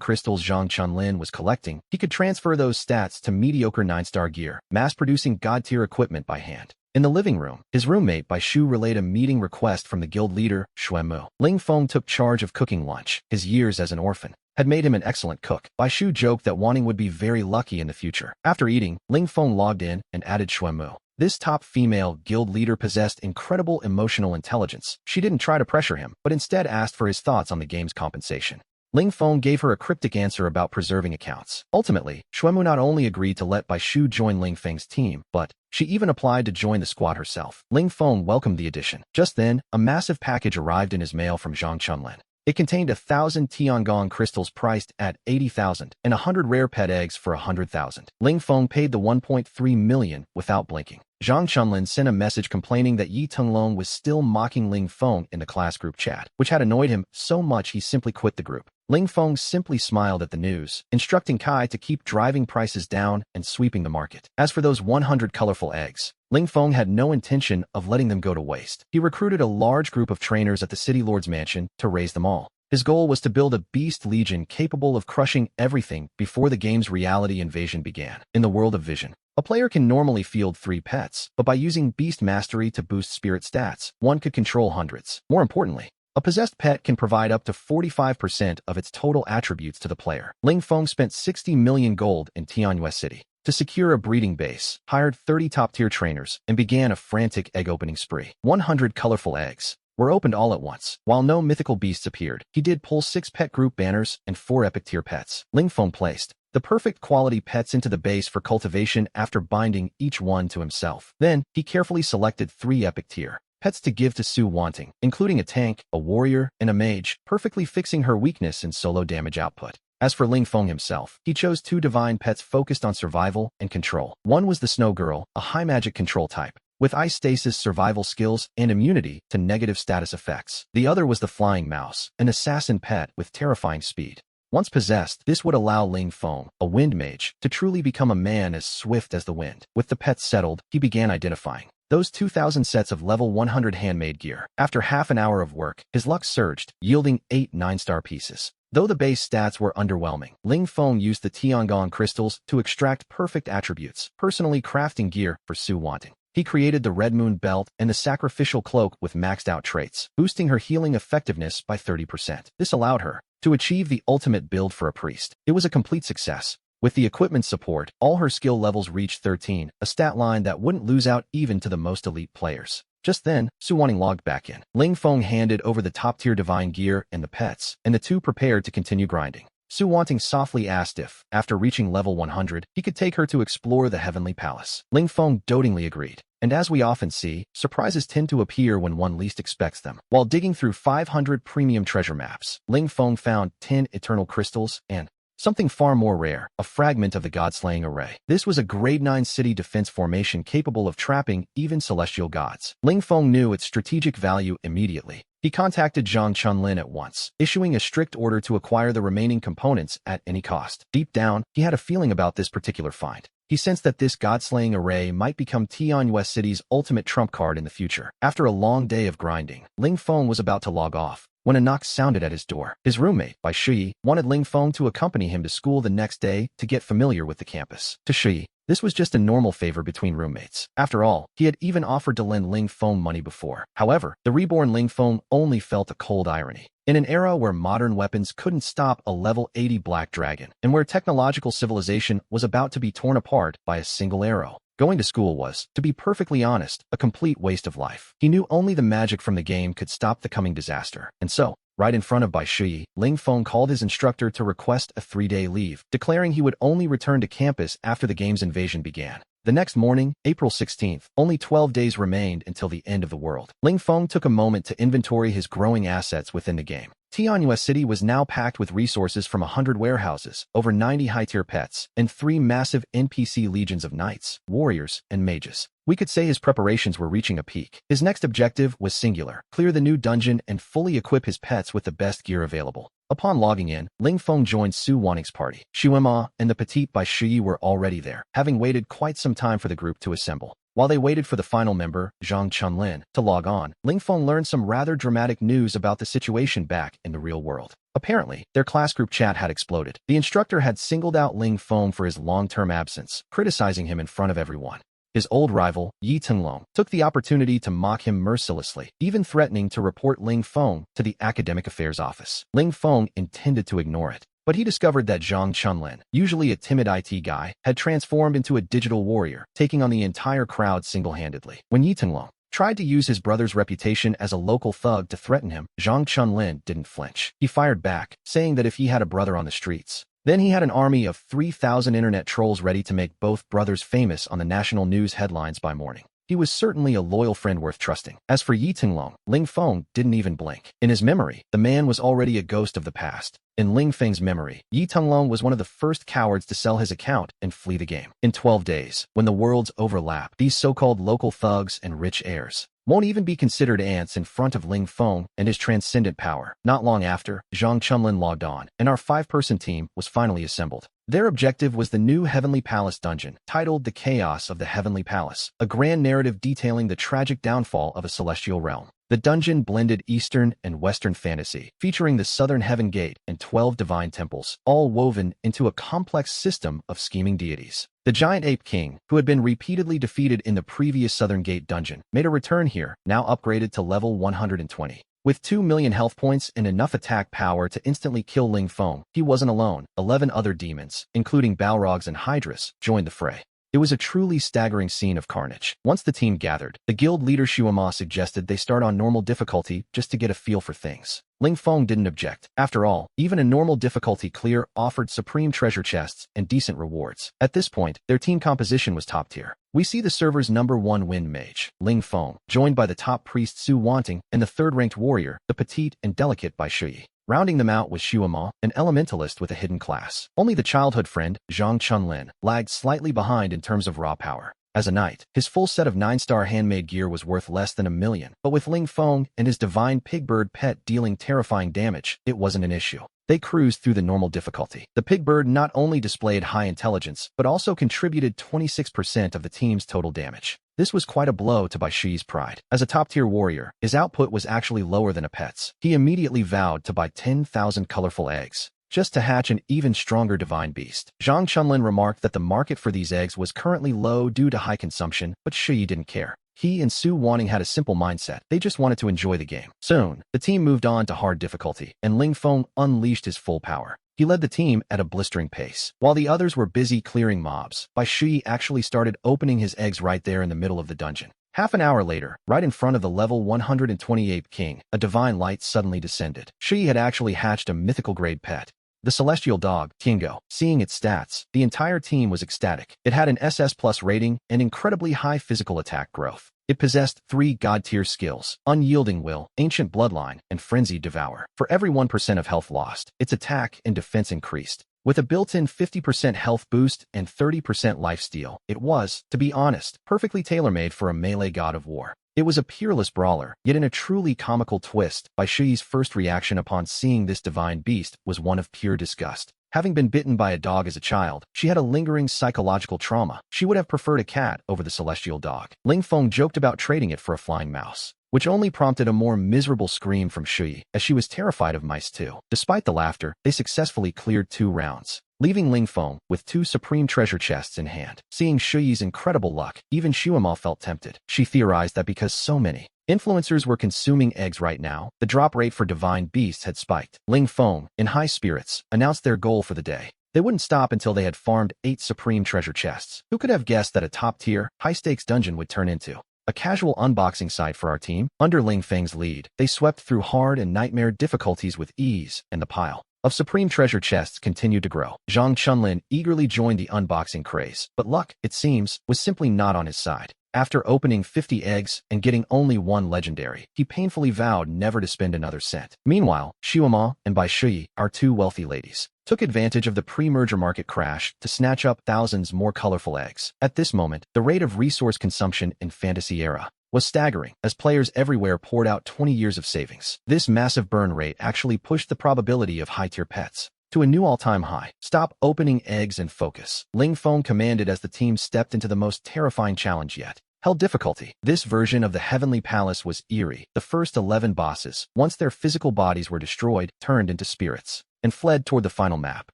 S1: crystals Zhang Chunlin was collecting, he could transfer those stats to mediocre 9-star gear, mass-producing god-tier equipment by hand. In the living room, his roommate Bai Shu relayed a meeting request from the guild leader, Xuanmu. Ling Feng took charge of cooking lunch. His years as an orphan had made him an excellent cook. Bai Shu joked that Wanting would be very lucky in the future. After eating, Ling Feng logged in and added Xuanmu. This top female guild leader possessed incredible emotional intelligence. She didn't try to pressure him, but instead asked for his thoughts on the game's compensation. Ling Feng gave her a cryptic answer about preserving accounts. Ultimately, Xuanmu not only agreed to let Bai Shu join Ling Feng's team, but she even applied to join the squad herself. Ling Feng welcomed the addition. Just then, a massive package arrived in his mail from Zhang Chunlin. It contained 1,000 Tiangong crystals priced at 80,000 and 100 rare pet eggs for 100,000. Ling Feng paid the 1.3 million without blinking. Zhang Chunlin sent a message complaining that Yi Tenglong was still mocking Ling Feng in the class group chat, which had annoyed him so much he simply quit the group. Ling Feng simply smiled at the news, instructing Kai to keep driving prices down and sweeping the market. As for those 100 colorful eggs, Ling Feng had no intention of letting them go to waste. He recruited a large group of trainers at the City Lord's mansion to raise them all. His goal was to build a beast legion capable of crushing everything before the game's reality invasion began. In the world of Vision, a player can normally field 3 pets, but by using Beast Mastery to boost spirit stats, one could control hundreds. More importantly, a possessed pet can provide up to 45% of its total attributes to the player. Ling Feng spent 60 million gold in Tianyue City to secure a breeding base, hired 30 top-tier trainers, and began a frantic egg-opening spree. 100 colorful eggs were opened all at once. While no mythical beasts appeared, he did pull 6 pet group banners and 4 epic tier pets. Ling Feng placed the perfect quality pets into the base for cultivation after binding each one to himself. Then, he carefully selected 3 epic tier pets to give to Su Wanting, including a tank, a warrior, and a mage, perfectly fixing her weakness in solo damage output. As for Ling Feng himself, he chose 2 divine pets focused on survival and control. One was the Snow Girl, a high magic control type, with ice stasis survival skills and immunity to negative status effects. The other was the Flying Mouse, an assassin pet with terrifying speed. Once possessed, this would allow Ling Feng, a wind mage, to truly become a man as swift as the wind. With the pets settled, he began identifying those 2,000 sets of level 100 handmade gear. After half an hour of work, his luck surged, yielding 8 9-star pieces. Though the base stats were underwhelming, Ling Feng used the Tiangong crystals to extract perfect attributes, personally crafting gear for Su Wanting. He created the Red Moon Belt and the Sacrificial Cloak with maxed-out traits, boosting her healing effectiveness by 30%. This allowed her to achieve the ultimate build for a priest. It was a complete success. With the equipment support, all her skill levels reached 13, a stat line that wouldn't lose out even to the most elite players. Just then, Su Wanting logged back in. Ling Feng handed over the top-tier divine gear and the pets, and the two prepared to continue grinding. Su Wanting softly asked if, after reaching level 100, he could take her to explore the Heavenly Palace. Ling Feng dotingly agreed. And as we often see, surprises tend to appear when one least expects them. While digging through 500 premium treasure maps, Ling Feng found 10 eternal crystals and something far more rare, a fragment of the God-slaying array. This was a grade 9 city defense formation capable of trapping even celestial gods. Ling Feng knew its strategic value immediately. He contacted Zhang Chunlin at once, issuing a strict order to acquire the remaining components at any cost. Deep down, he had a feeling about this particular find. He sensed that this god-slaying array might become Tianyue City's ultimate trump card in the future. After a long day of grinding, Ling Feng was about to log off when a knock sounded at his door. His roommate, Bai Shui, wanted Ling Feng to accompany him to school the next day to get familiar with the campus. To Shui, this was just a normal favor between roommates. After all, he had even offered to lend Ling Feng money before. However, the reborn Ling Feng only felt a cold irony. In an era where modern weapons couldn't stop a level 80 black dragon, and where technological civilization was about to be torn apart by a single arrow, going to school was, to be perfectly honest, a complete waste of life. He knew only the magic from the game could stop the coming disaster. And so, right in front of Bai Shui, Ling Feng called his instructor to request a 3-day leave, declaring he would only return to campus after the game's invasion began. The next morning, April 16th, only 12 days remained until the end of the world. Ling Feng took a moment to inventory his growing assets within the game. Tianhua City was now packed with resources from 100 warehouses, over 90 high-tier pets, and 3 massive NPC legions of knights, warriors, and mages. We could say his preparations were reaching a peak. His next objective was singular: clear the new dungeon and fully equip his pets with the best gear available. Upon logging in, Ling Feng joined Su Wanning's party. Shuema and the Petite by Shi were already there, having waited quite some time for the group to assemble. While they waited for the final member, Zhang Chunlin, to log on, Ling Feng learned some rather dramatic news about the situation back in the real world. Apparently, their class group chat had exploded. The instructor had singled out Ling Feng for his long-term absence, criticizing him in front of everyone. His old rival, Yi Tenglong, took the opportunity to mock him mercilessly, even threatening to report Ling Feng to the Academic Affairs Office. Ling Feng intended to ignore it, but he discovered that Zhang Chunlin, usually a timid IT guy, had transformed into a digital warrior, taking on the entire crowd single-handedly. When Yi Tenglong tried to use his brother's reputation as a local thug to threaten him, Zhang Chunlin didn't flinch. He fired back, saying that if he had a brother on the streets, then he had an army of 3,000 internet trolls ready to make both brothers famous on the national news headlines by morning. He was certainly a loyal friend worth trusting. As for Yi Tenglong, Ling Feng didn't even blink. In his memory, the man was already a ghost of the past. In Ling Feng's memory, Yi Tenglong was one of the first cowards to sell his account and flee the game. In 12 days, when the worlds overlap, these so-called local thugs and rich heirs won't even be considered ants in front of Ling Feng and his transcendent power. Not long after, Zhang Chunlin logged on, and our 5-person team was finally assembled. Their objective was the new Heavenly Palace dungeon, titled The Chaos of the Heavenly Palace, a grand narrative detailing the tragic downfall of a celestial realm. The dungeon blended Eastern and Western fantasy, featuring the Southern Heaven Gate and 12 divine temples, all woven into a complex system of scheming deities. The giant ape king, who had been repeatedly defeated in the previous Southern Gate dungeon, made a return here, now upgraded to level 120. With 2 million health points and enough attack power to instantly kill Ling Feng, he wasn't alone. 11 other demons, including Balrogs and Hydras, joined the fray. It was a truly staggering scene of carnage. Once the team gathered, the guild leader Shuema suggested they start on normal difficulty just to get a feel for things. Ling Feng didn't object. After all, even a normal difficulty clear offered supreme treasure chests and decent rewards. At this point, their team composition was top tier. We see the server's #1 wind mage, Ling Feng, joined by the top priest Su Wanting and the 3rd-ranked warrior, the petite and delicate by Shui. Rounding them out was Shuema, an elementalist with a hidden class. Only the childhood friend, Zhang Chunlin, lagged slightly behind in terms of raw power. As a knight, his full set of 9-star handmade gear was worth less than $1 million, but with Ling Feng and his divine pigbird pet dealing terrifying damage, it wasn't an issue. They cruised through the normal difficulty. The pigbird not only displayed high intelligence, but also contributed 26% of the team's total damage. This was quite a blow to Bai Shi's pride. As a top-tier warrior, his output was actually lower than a pet's. He immediately vowed to buy 10,000 colorful eggs, just to hatch an even stronger divine beast. Zhang Chunlin remarked that the market for these eggs was currently low due to high consumption, but Shi didn't care. He and Su Wanting had a simple mindset. They just wanted to enjoy the game. Soon, the team moved on to hard difficulty, and Ling Feng unleashed his full power. He led the team at a blistering pace. While the others were busy clearing mobs, Bai Shi actually started opening his eggs right there in the middle of the dungeon. Half an hour later, right in front of the level 128 king, a divine light suddenly descended. Shi had actually hatched a mythical-grade pet, the celestial dog, Tingo. Seeing its stats, the entire team was ecstatic. It had an SS+ rating and incredibly high physical attack growth. It possessed 3 god-tier skills: Unyielding Will, Ancient Bloodline, and Frenzied Devour. For every 1% of health lost, its attack and defense increased. With a built-in 50% health boost and 30% lifesteal, it was, to be honest, perfectly tailor-made for a melee god of war. It was a peerless brawler, yet in a truly comical twist. Bai Shi's first reaction upon seeing this divine beast was one of pure disgust. Having been bitten by a dog as a child, she had a lingering psychological trauma. She would have preferred a cat over the celestial dog. Ling Feng joked about trading it for a flying mouse, which only prompted a more miserable scream from Shui, as she was terrified of mice too. Despite the laughter, they successfully cleared 2 rounds, leaving Ling Feng with 2 supreme treasure chests in hand. Seeing Shui's incredible luck, even Shuema felt tempted. She theorized that because so many influencers were consuming eggs right now, the drop rate for divine beasts had spiked. Ling Feng, in high spirits, announced their goal for the day. They wouldn't stop until they had farmed 8 supreme treasure chests. Who could have guessed that a top-tier, high-stakes dungeon would turn into a casual unboxing site for our team? Under Ling Feng's lead, they swept through hard and nightmare difficulties with ease, and the pile of supreme treasure chests continued to grow. Zhang Chunlin eagerly joined the unboxing craze, but luck, it seems, was simply not on his side. After opening 50 eggs and getting only one legendary, he painfully vowed never to spend another cent. Meanwhile, Xiaoma and Bai Shui, our two wealthy ladies, took advantage of the pre-merger market crash to snatch up thousands more colorful eggs. At this moment, the rate of resource consumption in Fantasy Era was staggering, as players everywhere poured out 20 years of savings. This massive burn rate actually pushed the probability of high-tier pets to a new all-time high. Stop opening eggs and focus, Ling Feng commanded as the team stepped into the most terrifying challenge yet. Hell difficulty. This version of the Heavenly Palace was eerie. The first 11 bosses, once their physical bodies were destroyed, turned into spirits and fled toward the final map.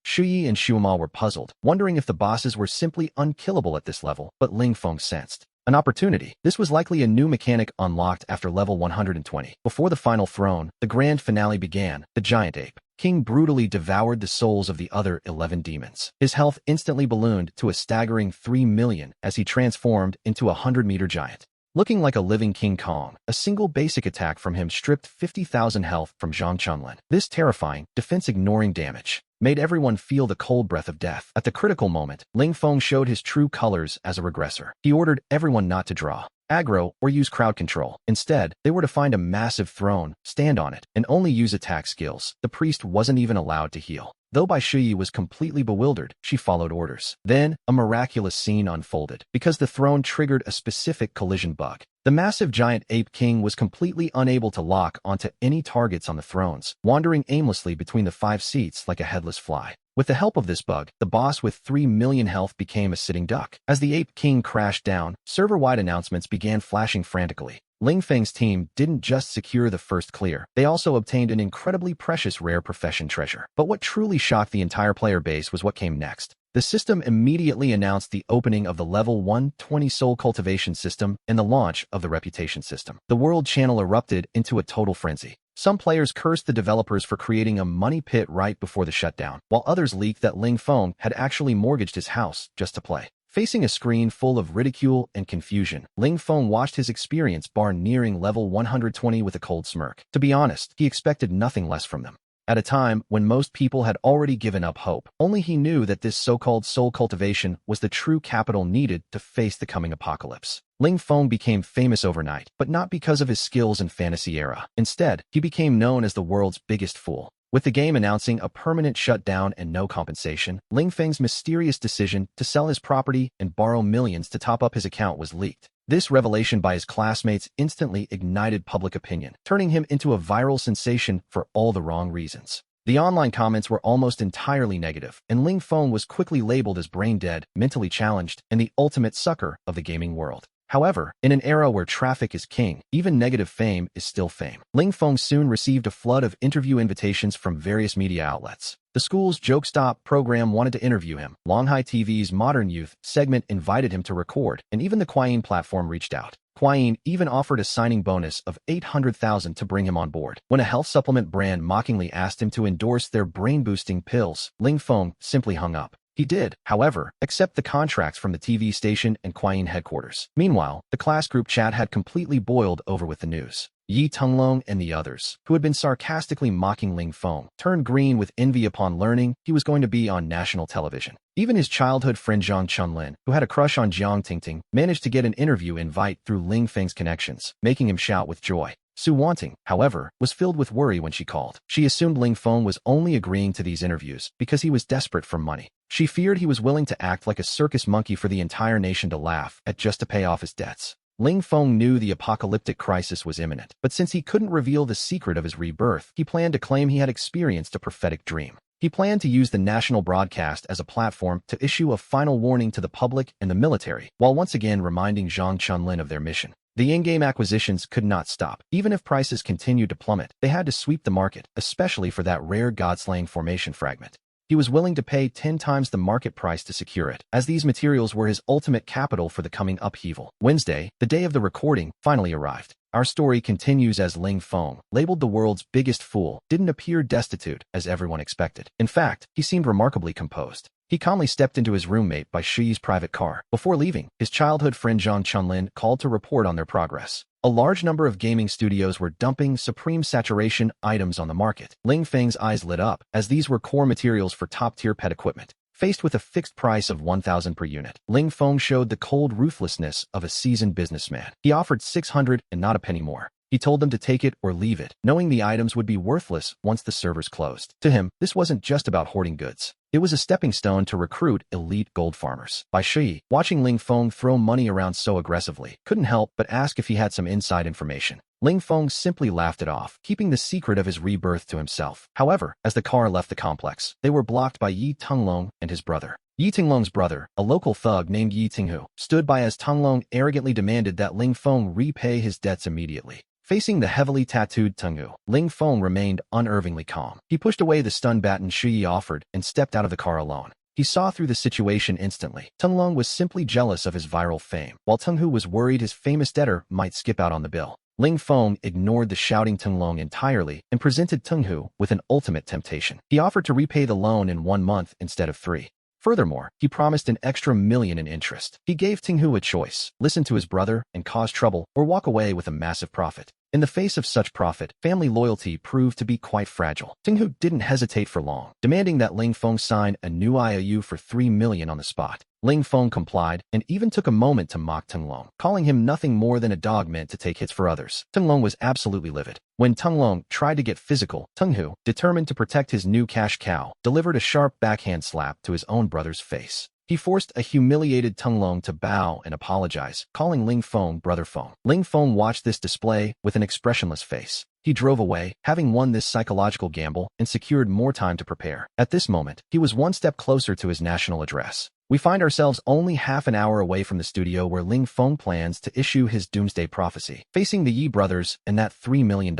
S1: Shuyi and Xiaoma were puzzled, wondering if the bosses were simply unkillable at this level, but Ling Feng sensed an opportunity. This was likely a new mechanic unlocked after level 120. Before the final throne, the grand finale began. The giant ape king brutally devoured the souls of the other 11 demons. His health instantly ballooned to a staggering 3 million as he transformed into a 100-meter giant. Looking like a living King Kong, a single basic attack from him stripped 50,000 health from Zhang Chunlin. This terrifying, defense-ignoring damage made everyone feel the cold breath of death. At the critical moment, Ling Feng showed his true colors as a regressor. He ordered everyone not to draw, aggro, or use crowd control. Instead, they were to find a massive throne, stand on it, and only use attack skills. The priest wasn't even allowed to heal. Though Bai Shui was completely bewildered, she followed orders. Then, a miraculous scene unfolded. Because the throne triggered a specific collision bug, the massive giant ape king was completely unable to lock onto any targets on the thrones, wandering aimlessly between the 5 seats like a headless fly. With the help of this bug, the boss with 3 million health became a sitting duck. As the ape king crashed down, server-wide announcements began flashing frantically. Ling Feng's team didn't just secure the first clear, they also obtained an incredibly precious rare profession treasure. But what truly shocked the entire player base was what came next. The system immediately announced the opening of the level 120 soul cultivation system and the launch of the reputation system. The world channel erupted into a total frenzy. Some players cursed the developers for creating a money pit right before the shutdown, while others leaked that Ling Feng had actually mortgaged his house just to play. Facing a screen full of ridicule and confusion, Ling Feng watched his experience bar nearing level 120 with a cold smirk. To be honest, he expected nothing less from them. At a time when most people had already given up hope, only he knew that this so-called soul cultivation was the true capital needed to face the coming apocalypse. Ling Feng became famous overnight, but not because of his skills in Fantasy Era. Instead, he became known as the world's biggest fool. With the game announcing a permanent shutdown and no compensation, Ling Feng's mysterious decision to sell his property and borrow millions to top up his account was leaked. This revelation by his classmates instantly ignited public opinion, turning him into a viral sensation for all the wrong reasons. The online comments were almost entirely negative, and Ling Feng was quickly labeled as brain-dead, mentally challenged, and the ultimate sucker of the gaming world. However, in an era where traffic is king, even negative fame is still fame. Ling Feng soon received a flood of interview invitations from various media outlets. The school's Joke Stop program wanted to interview him. Longhai TV's Modern Youth segment invited him to record, and even the Quyin platform reached out. Quyin even offered a signing bonus of 800,000 to bring him on board. When a health supplement brand mockingly asked him to endorse their brain-boosting pills, Ling Feng simply hung up. He did, however, accept the contracts from the TV station and Quyin headquarters. Meanwhile, the class group chat had completely boiled over with the news. Yi Tenglong and the others, who had been sarcastically mocking Ling Feng, turned green with envy upon learning he was going to be on national television. Even his childhood friend Zhang Chunlin, who had a crush on Jiang Tingting, managed to get an interview invite through Ling Feng's connections, making him shout with joy. Su Wanting, however, was filled with worry when she called. She assumed Ling Feng was only agreeing to these interviews because he was desperate for money. She feared he was willing to act like a circus monkey for the entire nation to laugh at just to pay off his debts. Ling Feng knew the apocalyptic crisis was imminent, but since he couldn't reveal the secret of his rebirth, he planned to claim he had experienced a prophetic dream. He planned to use the national broadcast as a platform to issue a final warning to the public and the military, while once again reminding Zhang Chunlin of their mission. The in-game acquisitions could not stop. Even if prices continued to plummet, they had to sweep the market, especially for that rare God-slaying formation fragment. He was willing to pay 10 times the market price to secure it, as these materials were his ultimate capital for the coming upheaval. Wednesday, the day of the recording, finally arrived. Our story continues as Ling Feng, labeled the world's biggest fool, didn't appear destitute, as everyone expected. In fact, he seemed remarkably composed. He calmly stepped into his roommate Bai Shui's private car. Before leaving, his childhood friend Zhang Chunlin called to report on their progress. A large number of gaming studios were dumping supreme saturation items on the market. Ling Feng's eyes lit up, as these were core materials for top-tier pet equipment. Faced with a fixed price of 1,000 per unit, Ling Feng showed the cold ruthlessness of a seasoned businessman. He offered 600 and not a penny more. He told them to take it or leave it, knowing the items would be worthless once the servers closed. To him, this wasn't just about hoarding goods. It was a stepping stone to recruit elite gold farmers. Bai Shi, watching Ling Feng throw money around so aggressively, couldn't help but ask if he had some inside information. Ling Feng simply laughed it off, keeping the secret of his rebirth to himself. However, as the car left the complex, they were blocked by Yi Tenglong and his brother. Yi Tenglong's brother, a local thug named Yi Tinghu, stood by as Tenglong arrogantly demanded that Ling Feng repay his debts immediately. Facing the heavily tattooed Tenghu, Ling Feng remained unervingly calm. He pushed away the stun baton Shi offered and stepped out of the car alone. He saw through the situation instantly. Tenglong was simply jealous of his viral fame, while Tenghu was worried his famous debtor might skip out on the bill. Ling Feng ignored the shouting Tenglong entirely and presented Tenghu with an ultimate temptation. He offered to repay the loan in 1 month instead of 3. Furthermore, he promised an extra million in interest. He gave Tenghu a choice: listen to his brother and cause trouble, or walk away with a massive profit. In the face of such profit, family loyalty proved to be quite fragile. Tenghu didn't hesitate for long, demanding that Ling Feng sign a new IOU for 3 million on the spot. Ling Feng complied and even took a moment to mock Tenglong, calling him nothing more than a dog meant to take hits for others. Tenglong was absolutely livid. When Tenglong tried to get physical, Tenghu, determined to protect his new cash cow, delivered a sharp backhand slap to his own brother's face. He forced a humiliated Tenglong to bow and apologize, calling Ling Feng Brother Feng. Ling Feng watched this display with an expressionless face. He drove away, having won this psychological gamble and secured more time to prepare. At this moment, he was one step closer to his national address. We find ourselves only half an hour away from the studio where Ling Feng plans to issue his doomsday prophecy. Facing the Yi brothers and that $3 million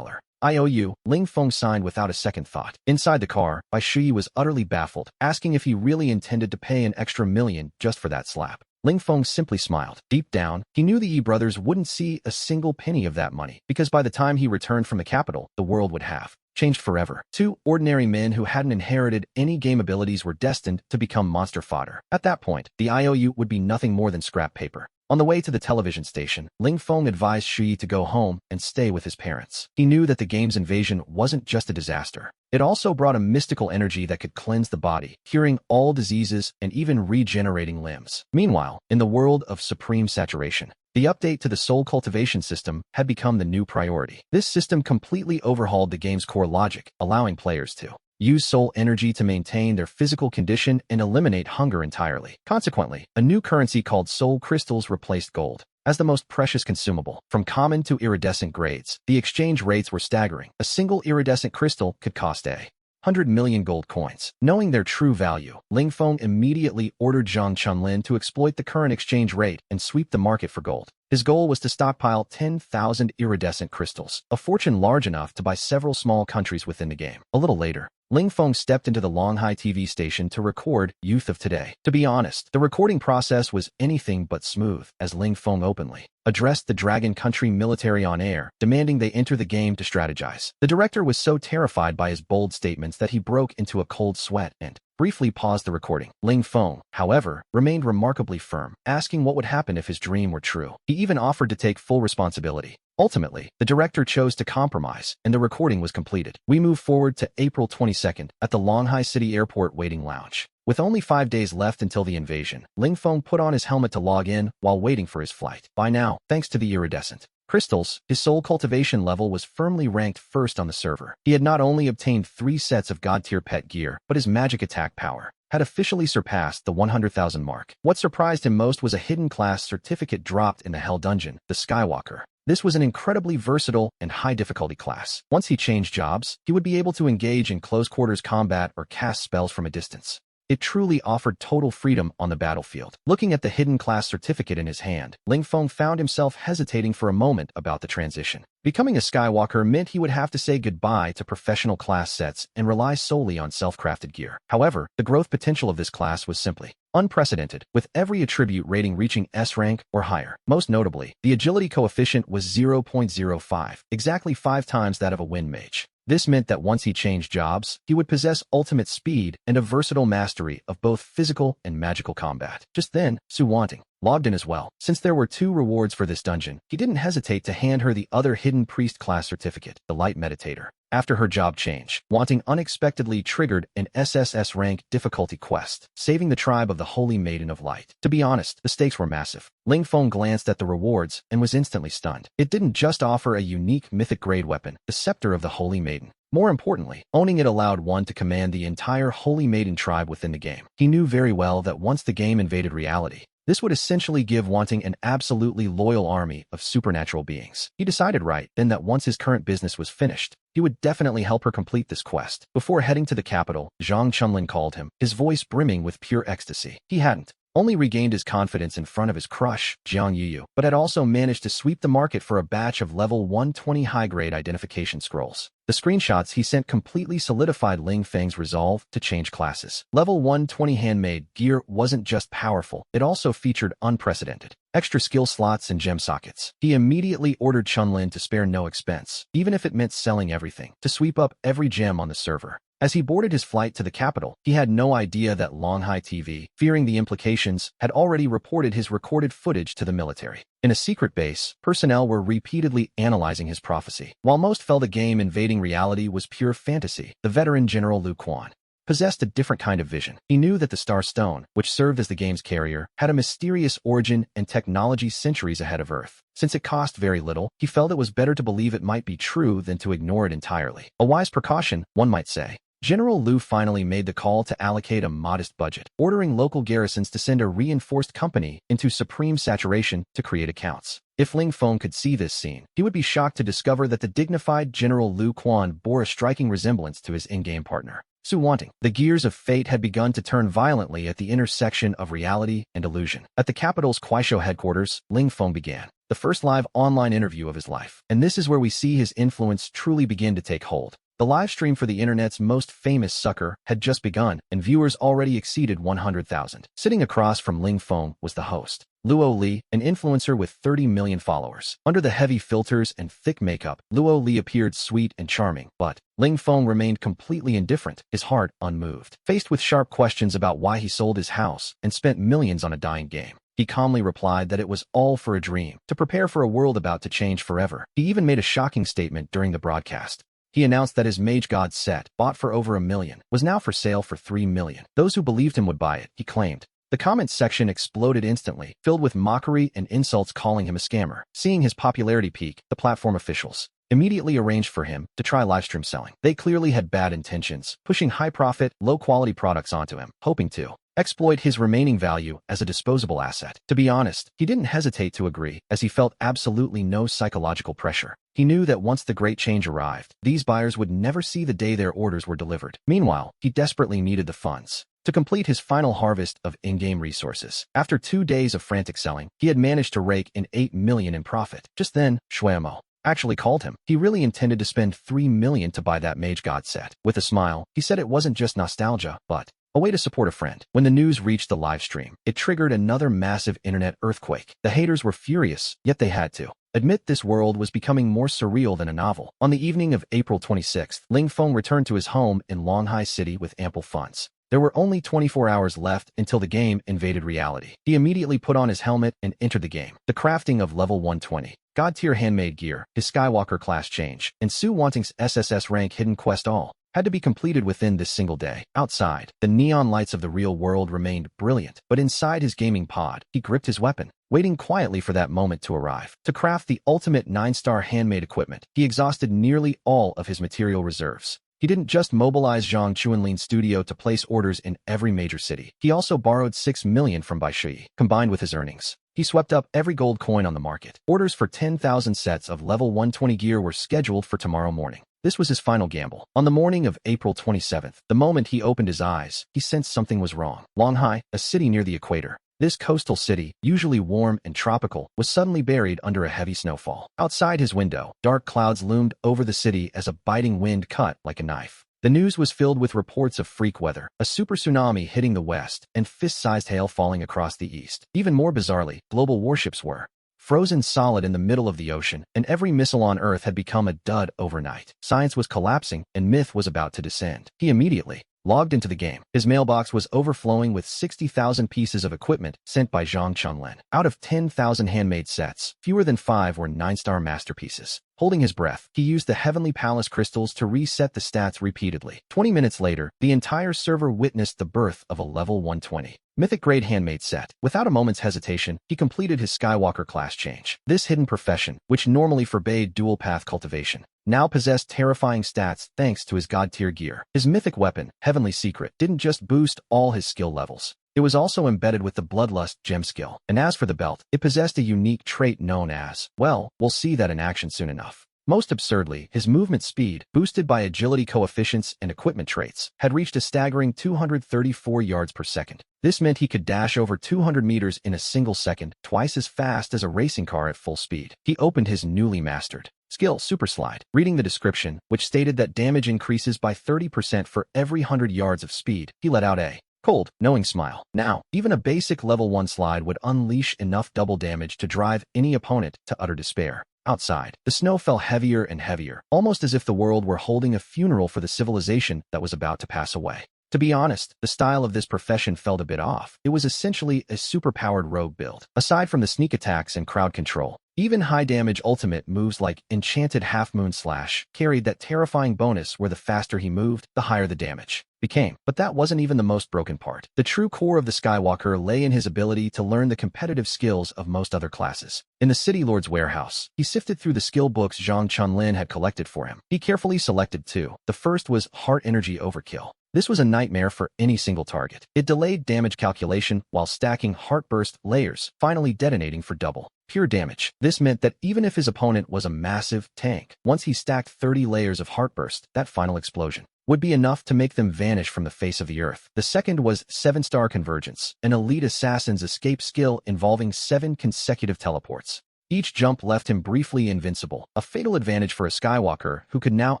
S1: IOU, Ling Feng signed without a second thought. Inside the car, Bai Shi was utterly baffled, asking if he really intended to pay an extra million just for that slap. Ling Feng simply smiled. Deep down, he knew the Yi brothers wouldn't see a single penny of that money, because by the time he returned from the capital, the world would have changed forever. 2 ordinary men who hadn't inherited any game abilities were destined to become monster fodder. At that point, the IOU would be nothing more than scrap paper. On the way to the television station, Ling Feng advised Shi to go home and stay with his parents. He knew that the game's invasion wasn't just a disaster. It also brought a mystical energy that could cleanse the body, curing all diseases and even regenerating limbs. Meanwhile, in the world of supreme saturation, the update to the soul cultivation system had become the new priority. This system completely overhauled the game's core logic, allowing players to use soul energy to maintain their physical condition and eliminate hunger entirely. Consequently, a new currency called soul crystals replaced gold as the most precious consumable. From common to iridescent grades, the exchange rates were staggering. A single iridescent crystal could cost 100 million gold coins. Knowing their true value, Ling Feng immediately ordered Zhang Chunlin to exploit the current exchange rate and sweep the market for gold. His goal was to stockpile 10,000 iridescent crystals, a fortune large enough to buy several small countries within the game. A little later, Ling Feng stepped into the Longhai TV station to record Youth of Today. To be honest, the recording process was anything but smooth, as Ling Feng openly addressed the Dragon Country military on air, demanding they enter the game to strategize. The director was so terrified by his bold statements that he broke into a cold sweat and briefly paused the recording. Ling Feng, however, remained remarkably firm, asking what would happen if his dream were true. He even offered to take full responsibility. Ultimately, the director chose to compromise, and the recording was completed. We move forward to April 22nd at the Longhai City Airport waiting lounge. With only 5 days left until the invasion, Ling Feng put on his helmet to log in while waiting for his flight. By now, thanks to the iridescent crystals, his soul cultivation level was firmly ranked first on the server. He had not only obtained 3 sets of god-tier pet gear, but his magic attack power had officially surpassed the 100,000 mark. What surprised him most was a hidden class certificate dropped in the Hell Dungeon, the Skywalker. This was an incredibly versatile and high-difficulty class. Once he changed jobs, he would be able to engage in close-quarters combat or cast spells from a distance. It truly offered total freedom on the battlefield. Looking at the hidden class certificate in his hand, Ling Feng found himself hesitating for a moment about the transition. Becoming a Skywalker meant he would have to say goodbye to professional class sets and rely solely on self-crafted gear. However, the growth potential of this class was simply unprecedented, with every attribute rating reaching S rank or higher. Most notably, the agility coefficient was 0.05, exactly 5 times that of a wind mage. This meant that once he changed jobs, he would possess ultimate speed and a versatile mastery of both physical and magical combat. Just then, Su Wanting logged in as well. Since there were 2 rewards for this dungeon, he didn't hesitate to hand her the other hidden priest class certificate, the Light Meditator. After her job change, Wanting unexpectedly triggered an SSS rank difficulty quest, saving the tribe of the Holy Maiden of Light. To be honest, the stakes were massive. Ling Feng glanced at the rewards and was instantly stunned. It didn't just offer a unique mythic-grade weapon, the Scepter of the Holy Maiden. More importantly, owning it allowed one to command the entire Holy Maiden tribe within the game. He knew very well that once the game invaded reality, this would essentially give Wanting an absolutely loyal army of supernatural beings. He decided right then that once his current business was finished, he would definitely help her complete this quest. Before heading to the capital, Zhang Chunlin called him, his voice brimming with pure ecstasy. He hadn't only regained his confidence in front of his crush, Jiang Yuyu, but had also managed to sweep the market for a batch of level 120 high-grade identification scrolls. The screenshots he sent completely solidified Ling Feng's resolve to change classes. Level 120 handmade gear wasn't just powerful, it also featured unprecedented extra skill slots and gem sockets. He immediately ordered Chunlin to spare no expense, even if it meant selling everything, to sweep up every gem on the server. As he boarded his flight to the capital, he had no idea that Longhai TV, fearing the implications, had already reported his recorded footage to the military. In a secret base, personnel were repeatedly analyzing his prophecy. While most felt the game invading reality was pure fantasy, the veteran General Lu Quan possessed a different kind of vision. He knew that the Star Stone, which served as the game's carrier, had a mysterious origin and technology centuries ahead of Earth. Since it cost very little, he felt it was better to believe it might be true than to ignore it entirely. A wise precaution, one might say. General Lu finally made the call to allocate a modest budget, ordering local garrisons to send a reinforced company into supreme saturation to create accounts. If Ling Feng could see this scene, he would be shocked to discover that the dignified General Lu Quan bore a striking resemblance to his in-game partner, Su Wanting. The gears of fate had begun to turn violently at the intersection of reality and illusion. At the capital's Kuaishou headquarters, Ling Feng began the first live online interview of his life. And this is where we see his influence truly begin to take hold. The live stream for the internet's most famous sucker had just begun, and viewers already exceeded 100,000. Sitting across from Ling Feng was the host, Luo Li, an influencer with 30 million followers. Under the heavy filters and thick makeup, Luo Li appeared sweet and charming, but Ling Feng remained completely indifferent, his heart unmoved. Faced with sharp questions about why he sold his house and spent millions on a dying game, he calmly replied that it was all for a dream, to prepare for a world about to change forever. He even made a shocking statement during the broadcast. He announced that his Mage God set, bought for over $1 million, was now for sale for $3 million. Those who believed him would buy it, he claimed. The comments section exploded instantly, filled with mockery and insults calling him a scammer. Seeing his popularity peak, the platform officials immediately arranged for him to try livestream selling. They clearly had bad intentions, pushing high-profit, low-quality products onto him, hoping to exploit his remaining value as a disposable asset. To be honest, he didn't hesitate to agree, as he felt absolutely no psychological pressure. He knew that once the great change arrived, these buyers would never see the day their orders were delivered. Meanwhile, he desperately needed the funds to complete his final harvest of in-game resources. After 2 days of frantic selling, he had managed to rake in $8 million in profit. Just then, Shuemo actually called him. He really intended to spend $3 million to buy that Mage God set. With a smile, he said it wasn't just nostalgia, but a way to support a friend. When the news reached the live stream, it triggered another massive internet earthquake. The haters were furious, yet they had to admit this world was becoming more surreal than a novel. On the evening of April 26th, Ling Feng returned to his home in Longhai City with ample funds. There were only 24 hours left until the game invaded reality. He immediately put on his helmet and entered the game. The crafting of level 120, God-tier handmade gear, his Skywalker class change, and Su Wanting's SSS rank hidden quest all had to be completed within this single day. Outside, the neon lights of the real world remained brilliant, but inside his gaming pod, he gripped his weapon, waiting quietly for that moment to arrive. To craft the ultimate 9-star handmade equipment, he exhausted nearly all of his material reserves. He didn't just mobilize Zhang Chuanlin's studio to place orders in every major city. He also borrowed $6 million from Baishui. Combined with his earnings, he swept up every gold coin on the market. Orders for 10,000 sets of level 120 gear were scheduled for tomorrow morning. This was his final gamble. On the morning of April 27th, the moment he opened his eyes, he sensed something was wrong. Longhai, a city near the equator, this coastal city, usually warm and tropical, was suddenly buried under a heavy snowfall. Outside his window, dark clouds loomed over the city as a biting wind cut like a knife. The news was filled with reports of freak weather, a super tsunami hitting the west, and fist-sized hail falling across the east. Even more bizarrely, global warships were frozen solid in the middle of the ocean, and every missile on Earth had become a dud overnight. Science was collapsing, and myth was about to descend. He immediately logged into the game. His mailbox was overflowing with 60,000 pieces of equipment sent by Zhang Chunlin. Out of 10,000 handmade sets, fewer than 5 were 9-star masterpieces. Holding his breath, he used the Heavenly Palace crystals to reset the stats repeatedly. 20 minutes later, the entire server witnessed the birth of a level 120 Mythic-grade handmade set. Without a moment's hesitation, he completed his Skywalker class change. This hidden profession, which normally forbade dual-path cultivation, now possessed terrifying stats thanks to his god-tier gear. His mythic weapon, Heavenly Secret, didn't just boost all his skill levels. It was also embedded with the Bloodlust gem skill. And as for the belt, it possessed a unique trait known as, well, we'll see that in action soon enough. Most absurdly, his movement speed, boosted by agility coefficients and equipment traits, had reached a staggering 234 yards per second. This meant he could dash over 200 meters in a single second, twice as fast as a racing car at full speed. He opened his newly mastered skill, Super Slide. Reading the description, which stated that damage increases by 30% for every 100 yards of speed, he let out a cold, knowing smile. Now, even a basic level 1 slide would unleash enough double damage to drive any opponent to utter despair. Outside, the snow fell heavier and heavier, almost as if the world were holding a funeral for the civilization that was about to pass away. To be honest, the style of this profession felt a bit off. It was essentially a super-powered rogue build. Aside from the sneak attacks and crowd control, even high-damage ultimate moves like Enchanted Half-Moon Slash carried that terrifying bonus where the faster he moved, the higher the damage became. But that wasn't even the most broken part. The true core of the Skywalker lay in his ability to learn the competitive skills of most other classes. In the City Lord's warehouse, he sifted through the skill books Zhang Chunlin had collected for him. He carefully selected two. The first was Heart Energy Overkill. This was a nightmare for any single target. It delayed damage calculation while stacking Heartburst layers, finally detonating for double pure damage. This meant that even if his opponent was a massive tank, once he stacked 30 layers of Heartburst, that final explosion would be enough to make them vanish from the face of the earth. The second was 7-Star Convergence, an elite assassin's escape skill involving 7 consecutive teleports. Each jump left him briefly invincible, a fatal advantage for a Skywalker who could now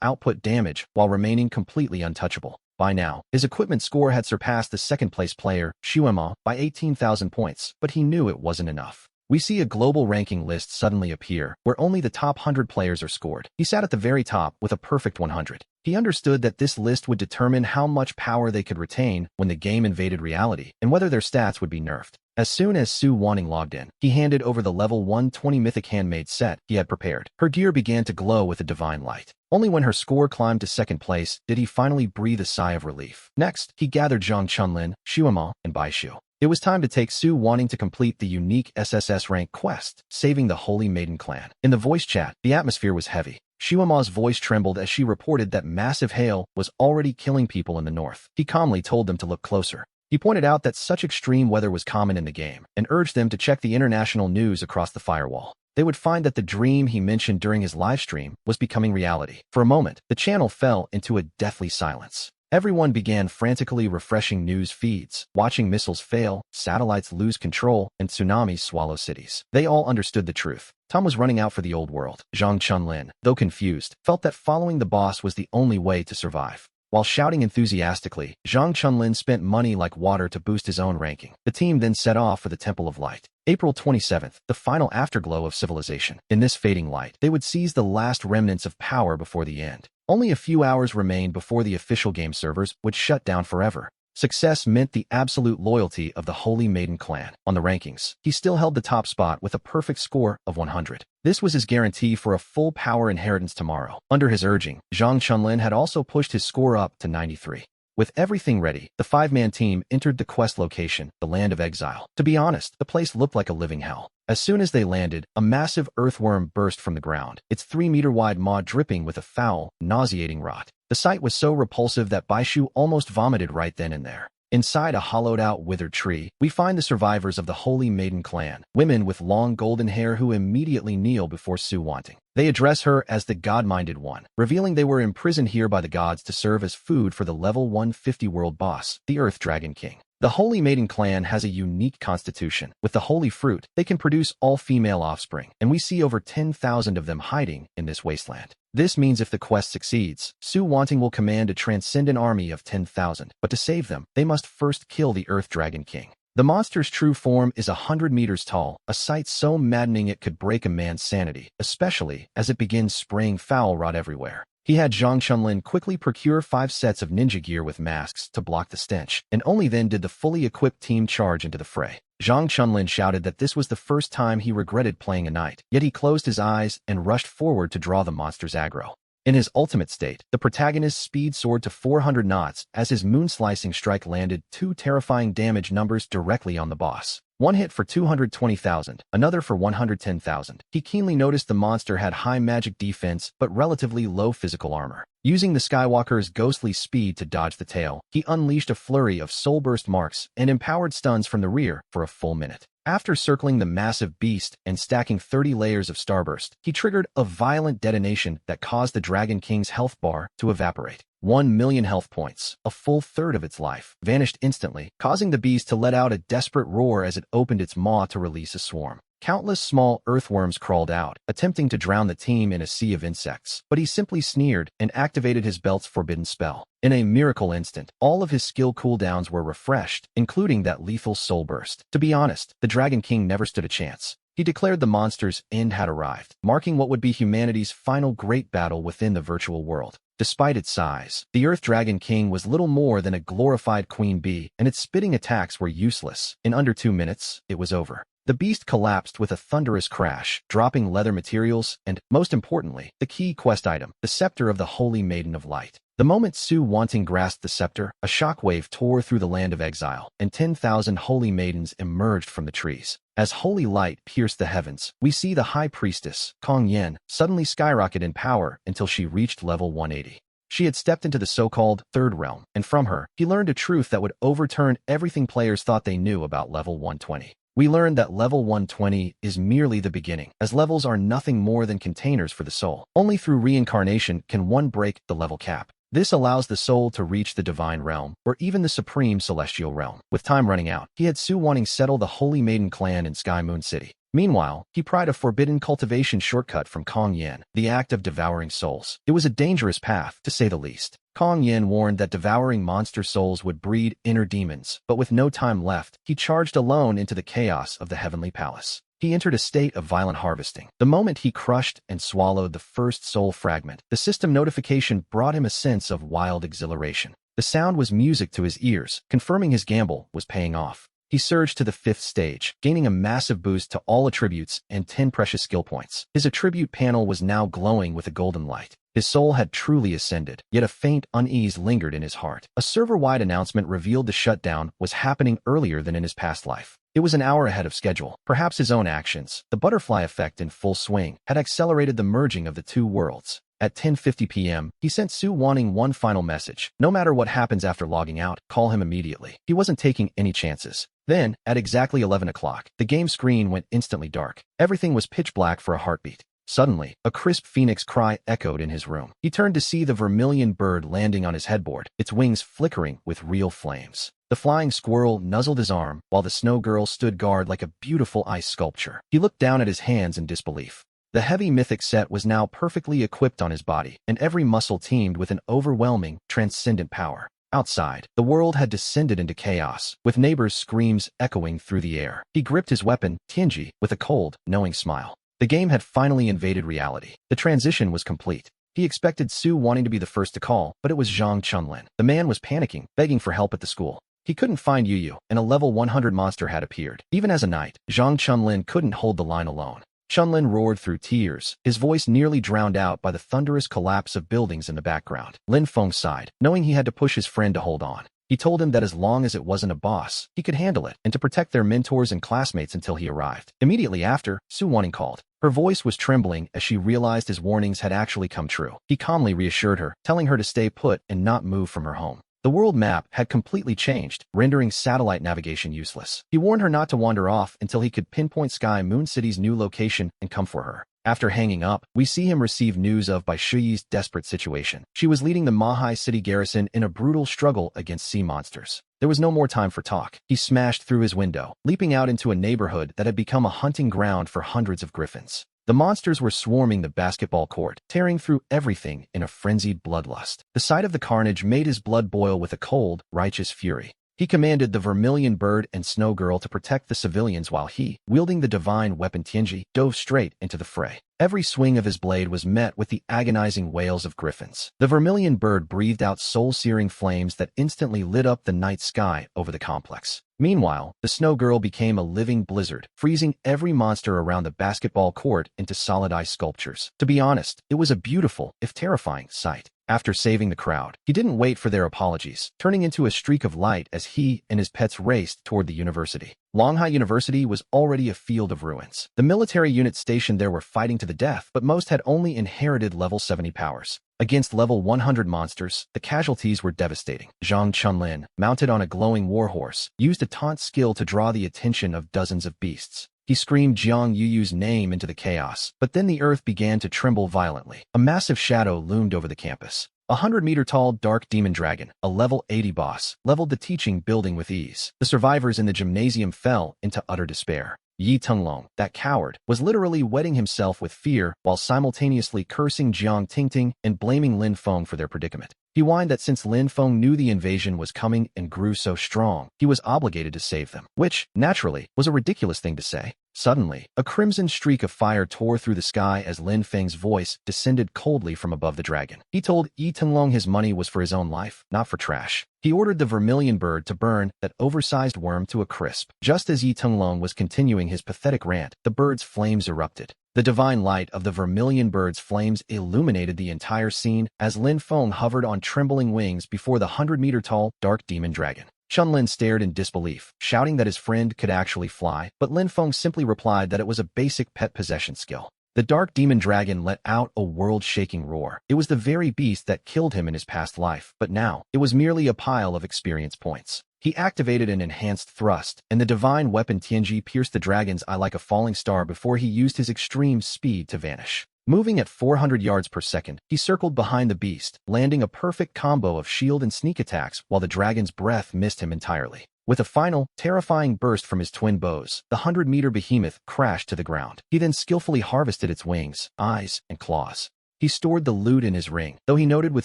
S1: output damage while remaining completely untouchable. By now, his equipment score had surpassed the second-place player, Shuema, by 18,000 points, but he knew it wasn't enough. We see a global ranking list suddenly appear, where only the top 100 players are scored. He sat at the very top with a perfect 100. He understood that this list would determine how much power they could retain when the game invaded reality, and whether their stats would be nerfed. As soon as Su Wanting logged in, he handed over the level 120 mythic handmade set he had prepared. Her gear began to glow with a divine light. Only when her score climbed to second place did he finally breathe a sigh of relief. Next, he gathered Zhang Chunlin, Shuema, and Baishu. It was time to take Su Wanting to complete the unique SSS rank quest, saving the Holy Maiden clan. In the voice chat, the atmosphere was heavy. Shuema's voice trembled as she reported that massive hail was already killing people in the north. He calmly told them to look closer. He pointed out that such extreme weather was common in the game, and urged them to check the international news across the firewall. They would find that the dream he mentioned during his livestream was becoming reality. For a moment, the channel fell into a deathly silence. Everyone began frantically refreshing news feeds, watching missiles fail, satellites lose control, and tsunamis swallow cities. They all understood the truth. Tom was running out for the old world. Zhang Chunlin, though confused, felt that following the boss was the only way to survive. While shouting enthusiastically, Zhang Chunlin spent money like water to boost his own ranking. The team then set off for the Temple of Light. April 27th, the final afterglow of civilization. In this fading light, they would seize the last remnants of power before the end. Only a few hours remained before the official game servers would shut down forever. Success meant the absolute loyalty of the Holy Maiden clan. On the rankings, he still held the top spot with a perfect score of 100. This was his guarantee for a full power inheritance tomorrow. Under his urging, Zhang Chunlin had also pushed his score up to 93. With everything ready, the 5-man team entered the quest location, the Land of Exile. To be honest, the place looked like a living hell. As soon as they landed, a massive earthworm burst from the ground, its 3-meter-wide maw dripping with a foul, nauseating rot. The sight was so repulsive that Baishu almost vomited right then and there. Inside a hollowed-out withered tree, we find the survivors of the Holy Maiden clan, women with long golden hair who immediately kneel before Su Wanting. They address her as the God-minded one, revealing they were imprisoned here by the gods to serve as food for the level 150 world boss, the Earth Dragon King. The Holy Maiden clan has a unique constitution. With the holy fruit, they can produce all-female offspring, and we see over 10,000 of them hiding in this wasteland. This means if the quest succeeds, Su Wanting will command a transcendent army of 10,000, but to save them, they must first kill the Earth Dragon King. The monster's true form is 100 meters tall, a sight so maddening it could break a man's sanity, especially as it begins spraying foul rot everywhere. He had Zhang Chunlin quickly procure 5 sets of ninja gear with masks to block the stench, and only then did the fully equipped team charge into the fray. Zhang Chunlin shouted that this was the first time he regretted playing a knight, yet he closed his eyes and rushed forward to draw the monster's aggro. In his ultimate state, the protagonist's speed soared to 400 knots as his moon-slicing strike landed two terrifying damage numbers directly on the boss. One hit for 220,000, another for 110,000. He keenly noticed the monster had high magic defense but relatively low physical armor. Using the Skywalker's ghostly speed to dodge the tail, he unleashed a flurry of soul-burst marks and empowered stuns from the rear for a full minute. After circling the massive beast and stacking 30 layers of starburst, he triggered a violent detonation that caused the Dragon King's health bar to evaporate. 1,000,000 health points, a full third of its life, vanished instantly, causing the beast to let out a desperate roar as it opened its maw to release a swarm. Countless small earthworms crawled out, attempting to drown the team in a sea of insects, but he simply sneered and activated his belt's forbidden spell. In a miracle instant, all of his skill cooldowns were refreshed, including that lethal soul burst. To be honest, the Dragon King never stood a chance. He declared the monster's end had arrived, marking what would be humanity's final great battle within the virtual world. Despite its size, the Earth Dragon King was little more than a glorified queen bee, and its spitting attacks were useless. In under 2 minutes, it was over. The beast collapsed with a thunderous crash, dropping leather materials and, most importantly, the key quest item, the scepter of the Holy Maiden of Light. The moment Su Wanting grasped the scepter, a shockwave tore through the land of exile, and 10,000 holy maidens emerged from the trees. As holy light pierced the heavens, we see the high priestess, Kong Yen, suddenly skyrocket in power until she reached level 180. She had stepped into the so-called Third Realm, and from her, he learned a truth that would overturn everything players thought they knew about level 120. We learned that level 120 is merely the beginning, as levels are nothing more than containers for the soul. Only through reincarnation can one break the level cap. This allows the soul to reach the divine realm, or even the supreme celestial realm. With time running out, he had Su Wanting settle the Holy Maiden clan in Sky Moon City. Meanwhile, he pried a forbidden cultivation shortcut from Kong Yen, the act of devouring souls. It was a dangerous path, to say the least. Kong Yen warned that devouring monster souls would breed inner demons, but with no time left, he charged alone into the chaos of the Heavenly Palace. He entered a state of violent harvesting. The moment he crushed and swallowed the first soul fragment, the system notification brought him a sense of wild exhilaration. The sound was music to his ears, confirming his gamble was paying off. He surged to the 5th stage, gaining a massive boost to all attributes and 10 precious skill points. His attribute panel was now glowing with a golden light. His soul had truly ascended, yet a faint unease lingered in his heart. A server-wide announcement revealed the shutdown was happening earlier than in his past life. It was an hour ahead of schedule. Perhaps his own actions, the butterfly effect in full swing, had accelerated the merging of the two worlds. At 10:50 p.m., he sent Su Wanting one final message. No matter what happens after logging out, call him immediately. He wasn't taking any chances. Then, at exactly 11 o'clock, the game screen went instantly dark. Everything was pitch black for a heartbeat. Suddenly, a crisp phoenix cry echoed in his room. He turned to see the vermilion bird landing on his headboard, its wings flickering with real flames. The flying squirrel nuzzled his arm, while the snow girl stood guard like a beautiful ice sculpture. He looked down at his hands in disbelief. The heavy mythic set was now perfectly equipped on his body, and every muscle teemed with an overwhelming, transcendent power. Outside, the world had descended into chaos, with neighbors' screams echoing through the air. He gripped his weapon, Tianji, with a cold, knowing smile. The game had finally invaded reality. The transition was complete. He expected Su Wanting to be the first to call, but it was Zhang Chunlin. The man was panicking, begging for help at the school. He couldn't find Yu, and a level 100 monster had appeared. Even as a knight, Zhang Chunlin couldn't hold the line alone. Chunlin roared through tears, his voice nearly drowned out by the thunderous collapse of buildings in the background. Lin Feng sighed, knowing he had to push his friend to hold on. He told him that as long as it wasn't a boss, he could handle it, and to protect their mentors and classmates until he arrived. Immediately after, Su Wanting called. Her voice was trembling as she realized his warnings had actually come true. He calmly reassured her, telling her to stay put and not move from her home. The world map had completely changed, rendering satellite navigation useless. He warned her not to wander off until he could pinpoint Sky Moon City's new location and come for her. After hanging up, we see him receive news of Bai Shiyi's desperate situation. She was leading the Mahai City garrison in a brutal struggle against sea monsters. There was no more time for talk. He smashed through his window, leaping out into a neighborhood that had become a hunting ground for hundreds of griffins. The monsters were swarming the basketball court, tearing through everything in a frenzied bloodlust. The sight of the carnage made his blood boil with a cold, righteous fury. He commanded the Vermilion Bird and Snow Girl to protect the civilians while he, wielding the divine weapon Tianji, dove straight into the fray. Every swing of his blade was met with the agonizing wails of griffins. The Vermilion Bird breathed out soul-searing flames that instantly lit up the night sky over the complex. Meanwhile, the Snow Girl became a living blizzard, freezing every monster around the basketball court into solid ice sculptures. To be honest, it was a beautiful, if terrifying, sight. After saving the crowd, he didn't wait for their apologies, turning into a streak of light as he and his pets raced toward the university. Longhai University was already a field of ruins. The military units stationed there were fighting to the death, but most had only inherited level 70 powers. Against level 100 monsters, the casualties were devastating. Zhang Chunlin, mounted on a glowing warhorse, used a taunt skill to draw the attention of dozens of beasts. He screamed Jiang Yuyu's name into the chaos, but then the earth began to tremble violently. A massive shadow loomed over the campus. A 100-meter-tall dark demon dragon, a level 80 boss, leveled the teaching building with ease. The survivors in the gymnasium fell into utter despair. Yi Tenglong, that coward, was literally wetting himself with fear while simultaneously cursing Jiang Tingting and blaming Lin Feng for their predicament. He whined that since Lin Feng knew the invasion was coming and grew so strong, he was obligated to save them, which, naturally, was a ridiculous thing to say. Suddenly, a crimson streak of fire tore through the sky as Lin Feng's voice descended coldly from above the dragon. He told Yi Tenglong his money was for his own life, not for trash. He ordered the Vermilion Bird to burn that oversized worm to a crisp. Just as Yi Tenglong was continuing his pathetic rant, the bird's flames erupted. The divine light of the Vermilion Bird's flames illuminated the entire scene as Lin Feng hovered on trembling wings before the 100-meter-tall dark demon dragon. Chunlin stared in disbelief, shouting that his friend could actually fly, but Lin Feng simply replied that it was a basic pet possession skill. The dark demon dragon let out a world-shaking roar. It was the very beast that killed him in his past life, but now, it was merely a pile of experience points. He activated an enhanced thrust, and the divine weapon Tianji pierced the dragon's eye like a falling star before he used his extreme speed to vanish. Moving at 400 yards per second, he circled behind the beast, landing a perfect combo of shield and sneak attacks while the dragon's breath missed him entirely. With a final, terrifying burst from his twin bows, the 100-meter behemoth crashed to the ground. He then skillfully harvested its wings, eyes, and claws. He stored the loot in his ring, though he noted with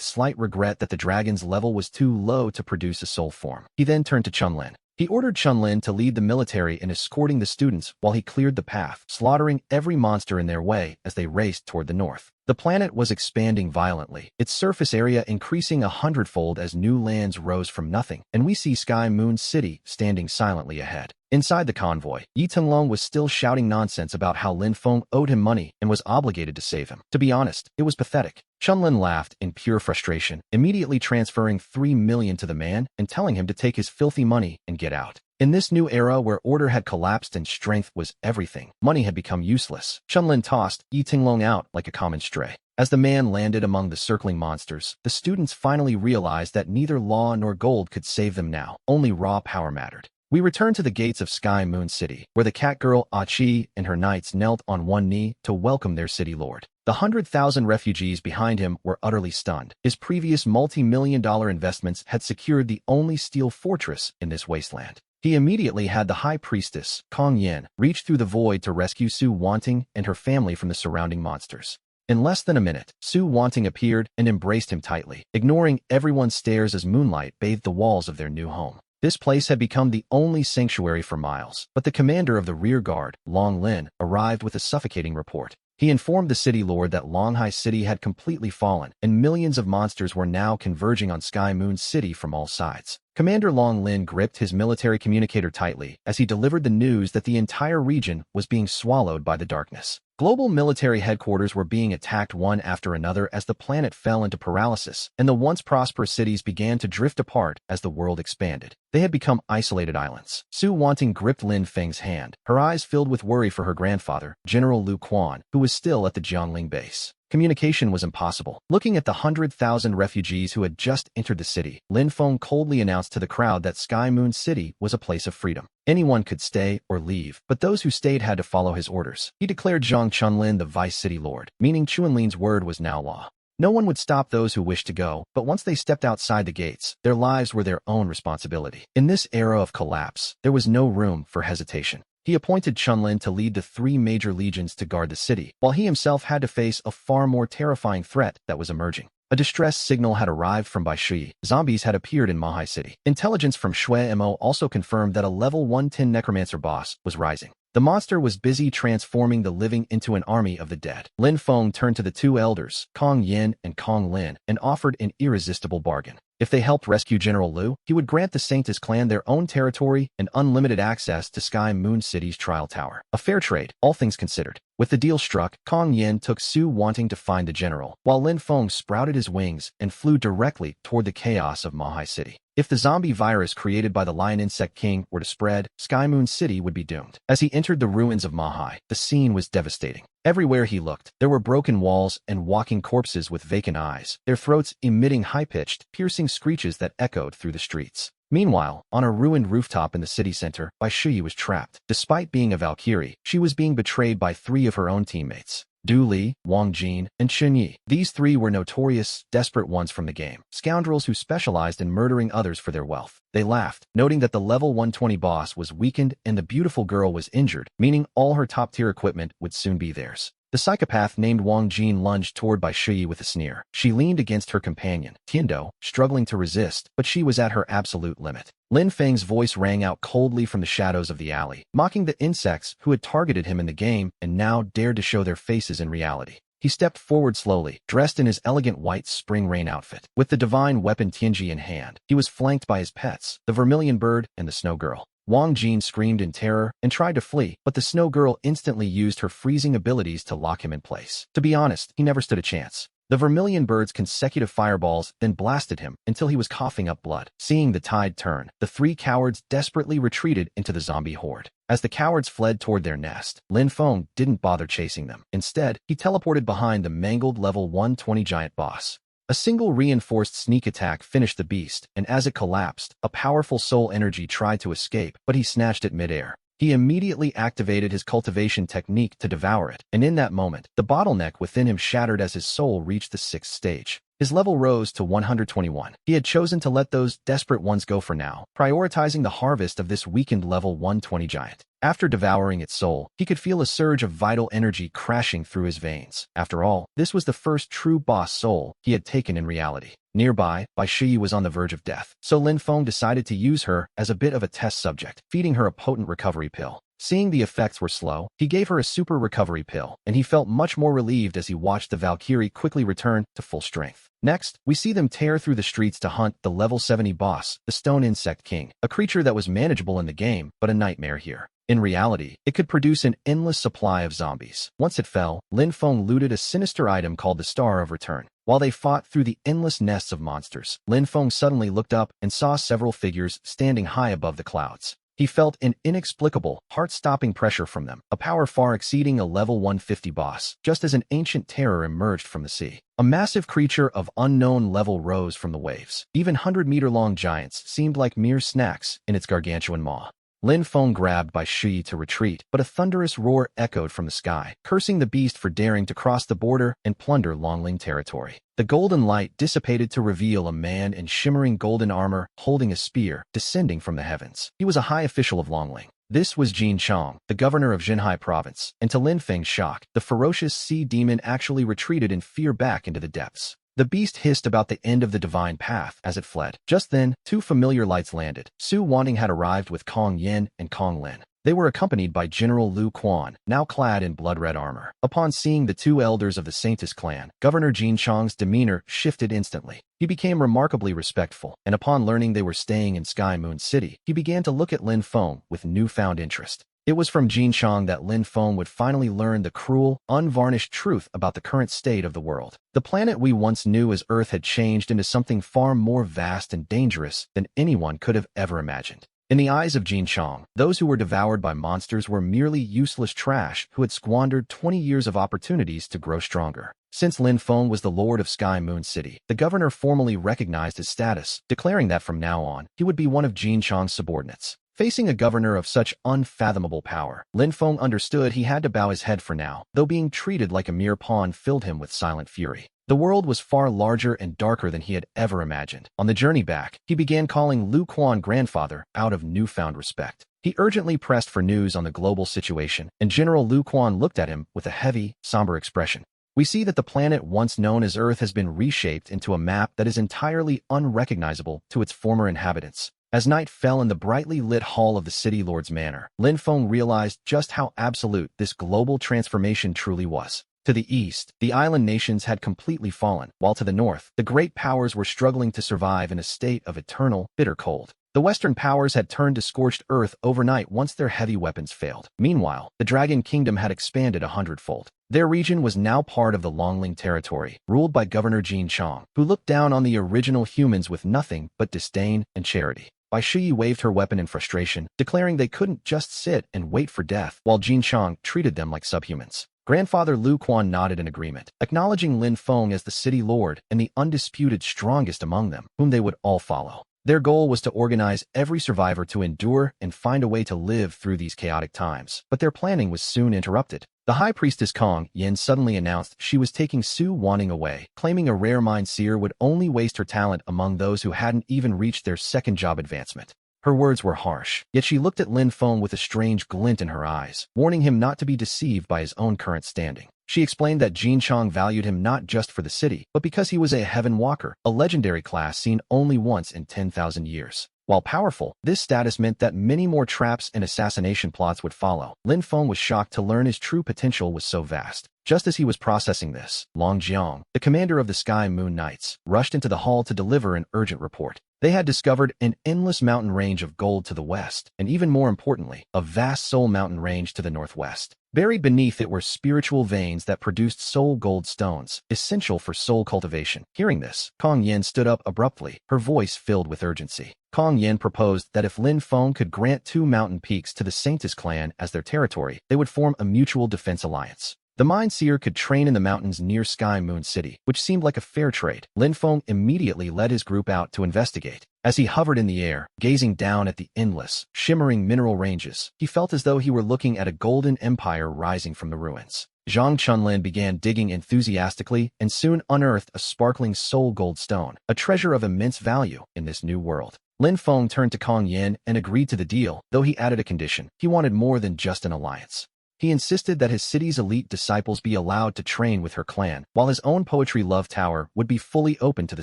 S1: slight regret that the dragon's level was too low to produce a soul form. He then turned to Chunlin. He ordered Chunlin to lead the military in escorting the students while he cleared the path, slaughtering every monster in their way as they raced toward the north. The planet was expanding violently, its surface area increasing 100-fold as new lands rose from nothing, and we see Sky Moon City standing silently ahead. Inside the convoy, Yi Tenglong was still shouting nonsense about how Lin Feng owed him money and was obligated to save him. To be honest, it was pathetic. Chunlin laughed in pure frustration, immediately transferring 3 million to the man and telling him to take his filthy money and get out. In this new era where order had collapsed and strength was everything, money had become useless. Chunlin tossed Yi Tenglong out like a common stray. As the man landed among the circling monsters, the students finally realized that neither law nor gold could save them now, only raw power mattered. We return to the gates of Sky Moon City, where the cat girl Achi and her knights knelt on one knee to welcome their city lord. The 100,000 refugees behind him were utterly stunned. His previous multi-million-dollar investments had secured the only steel fortress in this wasteland. He immediately had the high priestess, Kong Yin, reach through the void to rescue Su Wanting and her family from the surrounding monsters. In less than a minute, Su Wanting appeared and embraced him tightly, ignoring everyone's stares as moonlight bathed the walls of their new home. This place had become the only sanctuary for miles, but the commander of the rear guard, Long Lin, arrived with a suffocating report. He informed the city lord that Longhai City had completely fallen, and millions of monsters were now converging on Sky Moon City from all sides. Commander Long Lin gripped his military communicator tightly as he delivered the news that the entire region was being swallowed by the darkness. Global military headquarters were being attacked one after another as the planet fell into paralysis, and the once prosperous cities began to drift apart as the world expanded. They had become isolated islands. Su Wanting gripped Lin Feng's hand, her eyes filled with worry for her grandfather, General Lu Quan, who was still at the Jiangling base. Communication was impossible. Looking at the 100,000 refugees who had just entered the city, Lin Feng coldly announced to the crowd that Sky Moon City was a place of freedom. Anyone could stay or leave, but those who stayed had to follow his orders. He declared Zhang Chunlin the vice city lord, meaning Chunlin's word was now law. No one would stop those who wished to go, but once they stepped outside the gates, their lives were their own responsibility. In this era of collapse, there was no room for hesitation. He appointed Chunlin to lead the 3 major legions to guard the city, while he himself had to face a far more terrifying threat that was emerging. A distress signal had arrived from Baishui. Zombies had appeared in Mahai City. Intelligence from Shui Mo also confirmed that a level 110 necromancer boss was rising. The monster was busy transforming the living into an army of the dead. Lin Feng turned to the two elders, Kong Yin and Kong Lin, and offered an irresistible bargain. If they helped rescue General Liu, he would grant the Sanctus clan their own territory and unlimited access to Sky Moon City's trial tower. A fair trade, all things considered. With the deal struck, Kong Yin took Su wanting to find the general, while Lin Feng sprouted his wings and flew directly toward the chaos of Mahai City. If the zombie virus created by the Lion Insect King were to spread, Sky Moon City would be doomed. As he entered the ruins of Mahai, the scene was devastating. Everywhere he looked, there were broken walls and walking corpses with vacant eyes, their throats emitting high-pitched, piercing screeches that echoed through the streets. Meanwhile, on a ruined rooftop in the city center, Baishui was trapped. Despite being a Valkyrie, she was being betrayed by 3 of her own teammates. Du Li, Wang Jin, and Chen Yi. These 3 were notorious, desperate ones from the game, scoundrels who specialized in murdering others for their wealth. They laughed, noting that the level 120 boss was weakened and the beautiful girl was injured, meaning all her top-tier equipment would soon be theirs. The psychopath named Wang Jin lunged toward Baishui with a sneer. She leaned against her companion, Tiando, struggling to resist, but she was at her absolute limit. Lin Feng's voice rang out coldly from the shadows of the alley, mocking the insects who had targeted him in the game and now dared to show their faces in reality. He stepped forward slowly, dressed in his elegant white spring rain outfit. With the divine weapon Tianji in hand, he was flanked by his pets, the vermilion bird and the snow girl. Wang Jin screamed in terror and tried to flee, but the snow girl instantly used her freezing abilities to lock him in place. To be honest, he never stood a chance. The vermilion bird's consecutive fireballs then blasted him until he was coughing up blood. Seeing the tide turn, the 3 cowards desperately retreated into the zombie horde. As the cowards fled toward their nest, Lin Feng didn't bother chasing them. Instead, he teleported behind the mangled level 120 giant boss. A single reinforced sneak attack finished the beast, and as it collapsed, a powerful soul energy tried to escape, but he snatched it midair. He immediately activated his cultivation technique to devour it, and in that moment, the bottleneck within him shattered as his soul reached the 6th stage. His level rose to 121. He had chosen to let those desperate ones go for now, prioritizing the harvest of this weakened level 120 giant. After devouring its soul, he could feel a surge of vital energy crashing through his veins. After all, this was the first true boss soul he had taken in reality. Nearby, Baishui was on the verge of death, so Lin Feng decided to use her as a bit of a test subject, feeding her a potent recovery pill. Seeing the effects were slow, he gave her a super recovery pill, and he felt much more relieved as he watched the Valkyrie quickly return to full strength. Next, we see them tear through the streets to hunt the level 70 boss, the Stone Insect King, a creature that was manageable in the game, but a nightmare here. In reality, it could produce an endless supply of zombies. Once it fell, Lin Feng looted a sinister item called the Star of Return. While they fought through the endless nests of monsters, Lin Feng suddenly looked up and saw several figures standing high above the clouds. He felt an inexplicable, heart-stopping pressure from them, a power far exceeding a level 150 boss, just as an ancient terror emerged from the sea. A massive creature of unknown level rose from the waves. Even 100-meter-long giants seemed like mere snacks in its gargantuan maw. Lin Feng grabbed Baishui to retreat, but a thunderous roar echoed from the sky, cursing the beast for daring to cross the border and plunder Longling territory. The golden light dissipated to reveal a man in shimmering golden armor holding a spear, descending from the heavens. He was a high official of Longling. This was Jin Chong, the governor of Jinhai province, and to Lin Feng's shock, the ferocious sea demon actually retreated in fear back into the depths. The beast hissed about the end of the divine path as it fled. Just then, 2 familiar lights landed. Su Wanting had arrived with Kong Yin and Kong Lin. They were accompanied by General Liu Quan, now clad in blood-red armor. Upon seeing the 2 elders of the Sanctus clan, Governor Jin Chong's demeanor shifted instantly. He became remarkably respectful, and upon learning they were staying in Sky Moon City, he began to look at Lin Feng with newfound interest. It was from Jin Chong that Lin Feng would finally learn the cruel, unvarnished truth about the current state of the world. The planet we once knew as Earth had changed into something far more vast and dangerous than anyone could have ever imagined. In the eyes of Jin Chong, those who were devoured by monsters were merely useless trash who had squandered 20 years of opportunities to grow stronger. Since Lin Feng was the lord of Sky Moon City, the governor formally recognized his status, declaring that from now on, he would be one of Jin Chong's subordinates. Facing a governor of such unfathomable power, Lin Feng understood he had to bow his head for now, though being treated like a mere pawn filled him with silent fury. The world was far larger and darker than he had ever imagined. On the journey back, he began calling Liu Quan grandfather out of newfound respect. He urgently pressed for news on the global situation, and General Liu Quan looked at him with a heavy, somber expression. we see that the planet once known as Earth has been reshaped into a map that is entirely unrecognizable to its former inhabitants. As night fell in the brightly lit hall of the city lord's manor, Lin Feng realized just how absolute this global transformation truly was. To the east, the island nations had completely fallen, while to the north, the great powers were struggling to survive in a state of eternal, bitter cold. The Western powers had turned to scorched earth overnight once their heavy weapons failed. Meanwhile, the Dragon Kingdom had expanded 100-fold. Their region was now part of the Longling territory, ruled by Governor Jin Chong, who looked down on the original humans with nothing but disdain and charity. Bai Shiyi waved her weapon in frustration, declaring they couldn't just sit and wait for death, while Jin Chong treated them like subhumans. Grandfather Lu Quan nodded in agreement, acknowledging Lin Feng as the city lord and the undisputed strongest among them, whom they would all follow. Their goal was to organize every survivor to endure and find a way to live through these chaotic times. But their planning was soon interrupted. The High Priestess Kong Yin suddenly announced she was taking Su Wanting away, claiming a rare mind seer would only waste her talent among those who hadn't even reached their second job advancement. Her words were harsh, yet she looked at Lin Feng with a strange glint in her eyes, warning him not to be deceived by his own current standing. She explained that Jin Chong valued him not just for the city, but because he was a Heaven Walker, a legendary class seen only once in 10,000 years. While powerful, this status meant that many more traps and assassination plots would follow. Lin Feng was shocked to learn his true potential was so vast. Just as he was processing this, Long Jiang, the commander of the Sky Moon Knights, rushed into the hall to deliver an urgent report. They had discovered an endless mountain range of gold to the west, and even more importantly, a vast soul mountain range to the northwest. Buried beneath it were spiritual veins that produced soul gold stones, essential for soul cultivation. Hearing this, Kong Yin stood up abruptly, her voice filled with urgency. Kong Yin proposed that if Lin Feng could grant 2 mountain peaks to the Saintis clan as their territory, they would form a mutual defense alliance. The Mind Seer could train in the mountains near Sky Moon City, which seemed like a fair trade. Lin Feng immediately led his group out to investigate. As he hovered in the air, gazing down at the endless, shimmering mineral ranges, he felt as though he were looking at a golden empire rising from the ruins. Zhang Chunlin began digging enthusiastically and soon unearthed a sparkling soul gold stone, a treasure of immense value in this new world. Lin Feng turned to Kong Yin and agreed to the deal, though he added a condition. He wanted more than just an alliance. He insisted that his city's elite disciples be allowed to train with her clan, while his own poetry love tower would be fully open to the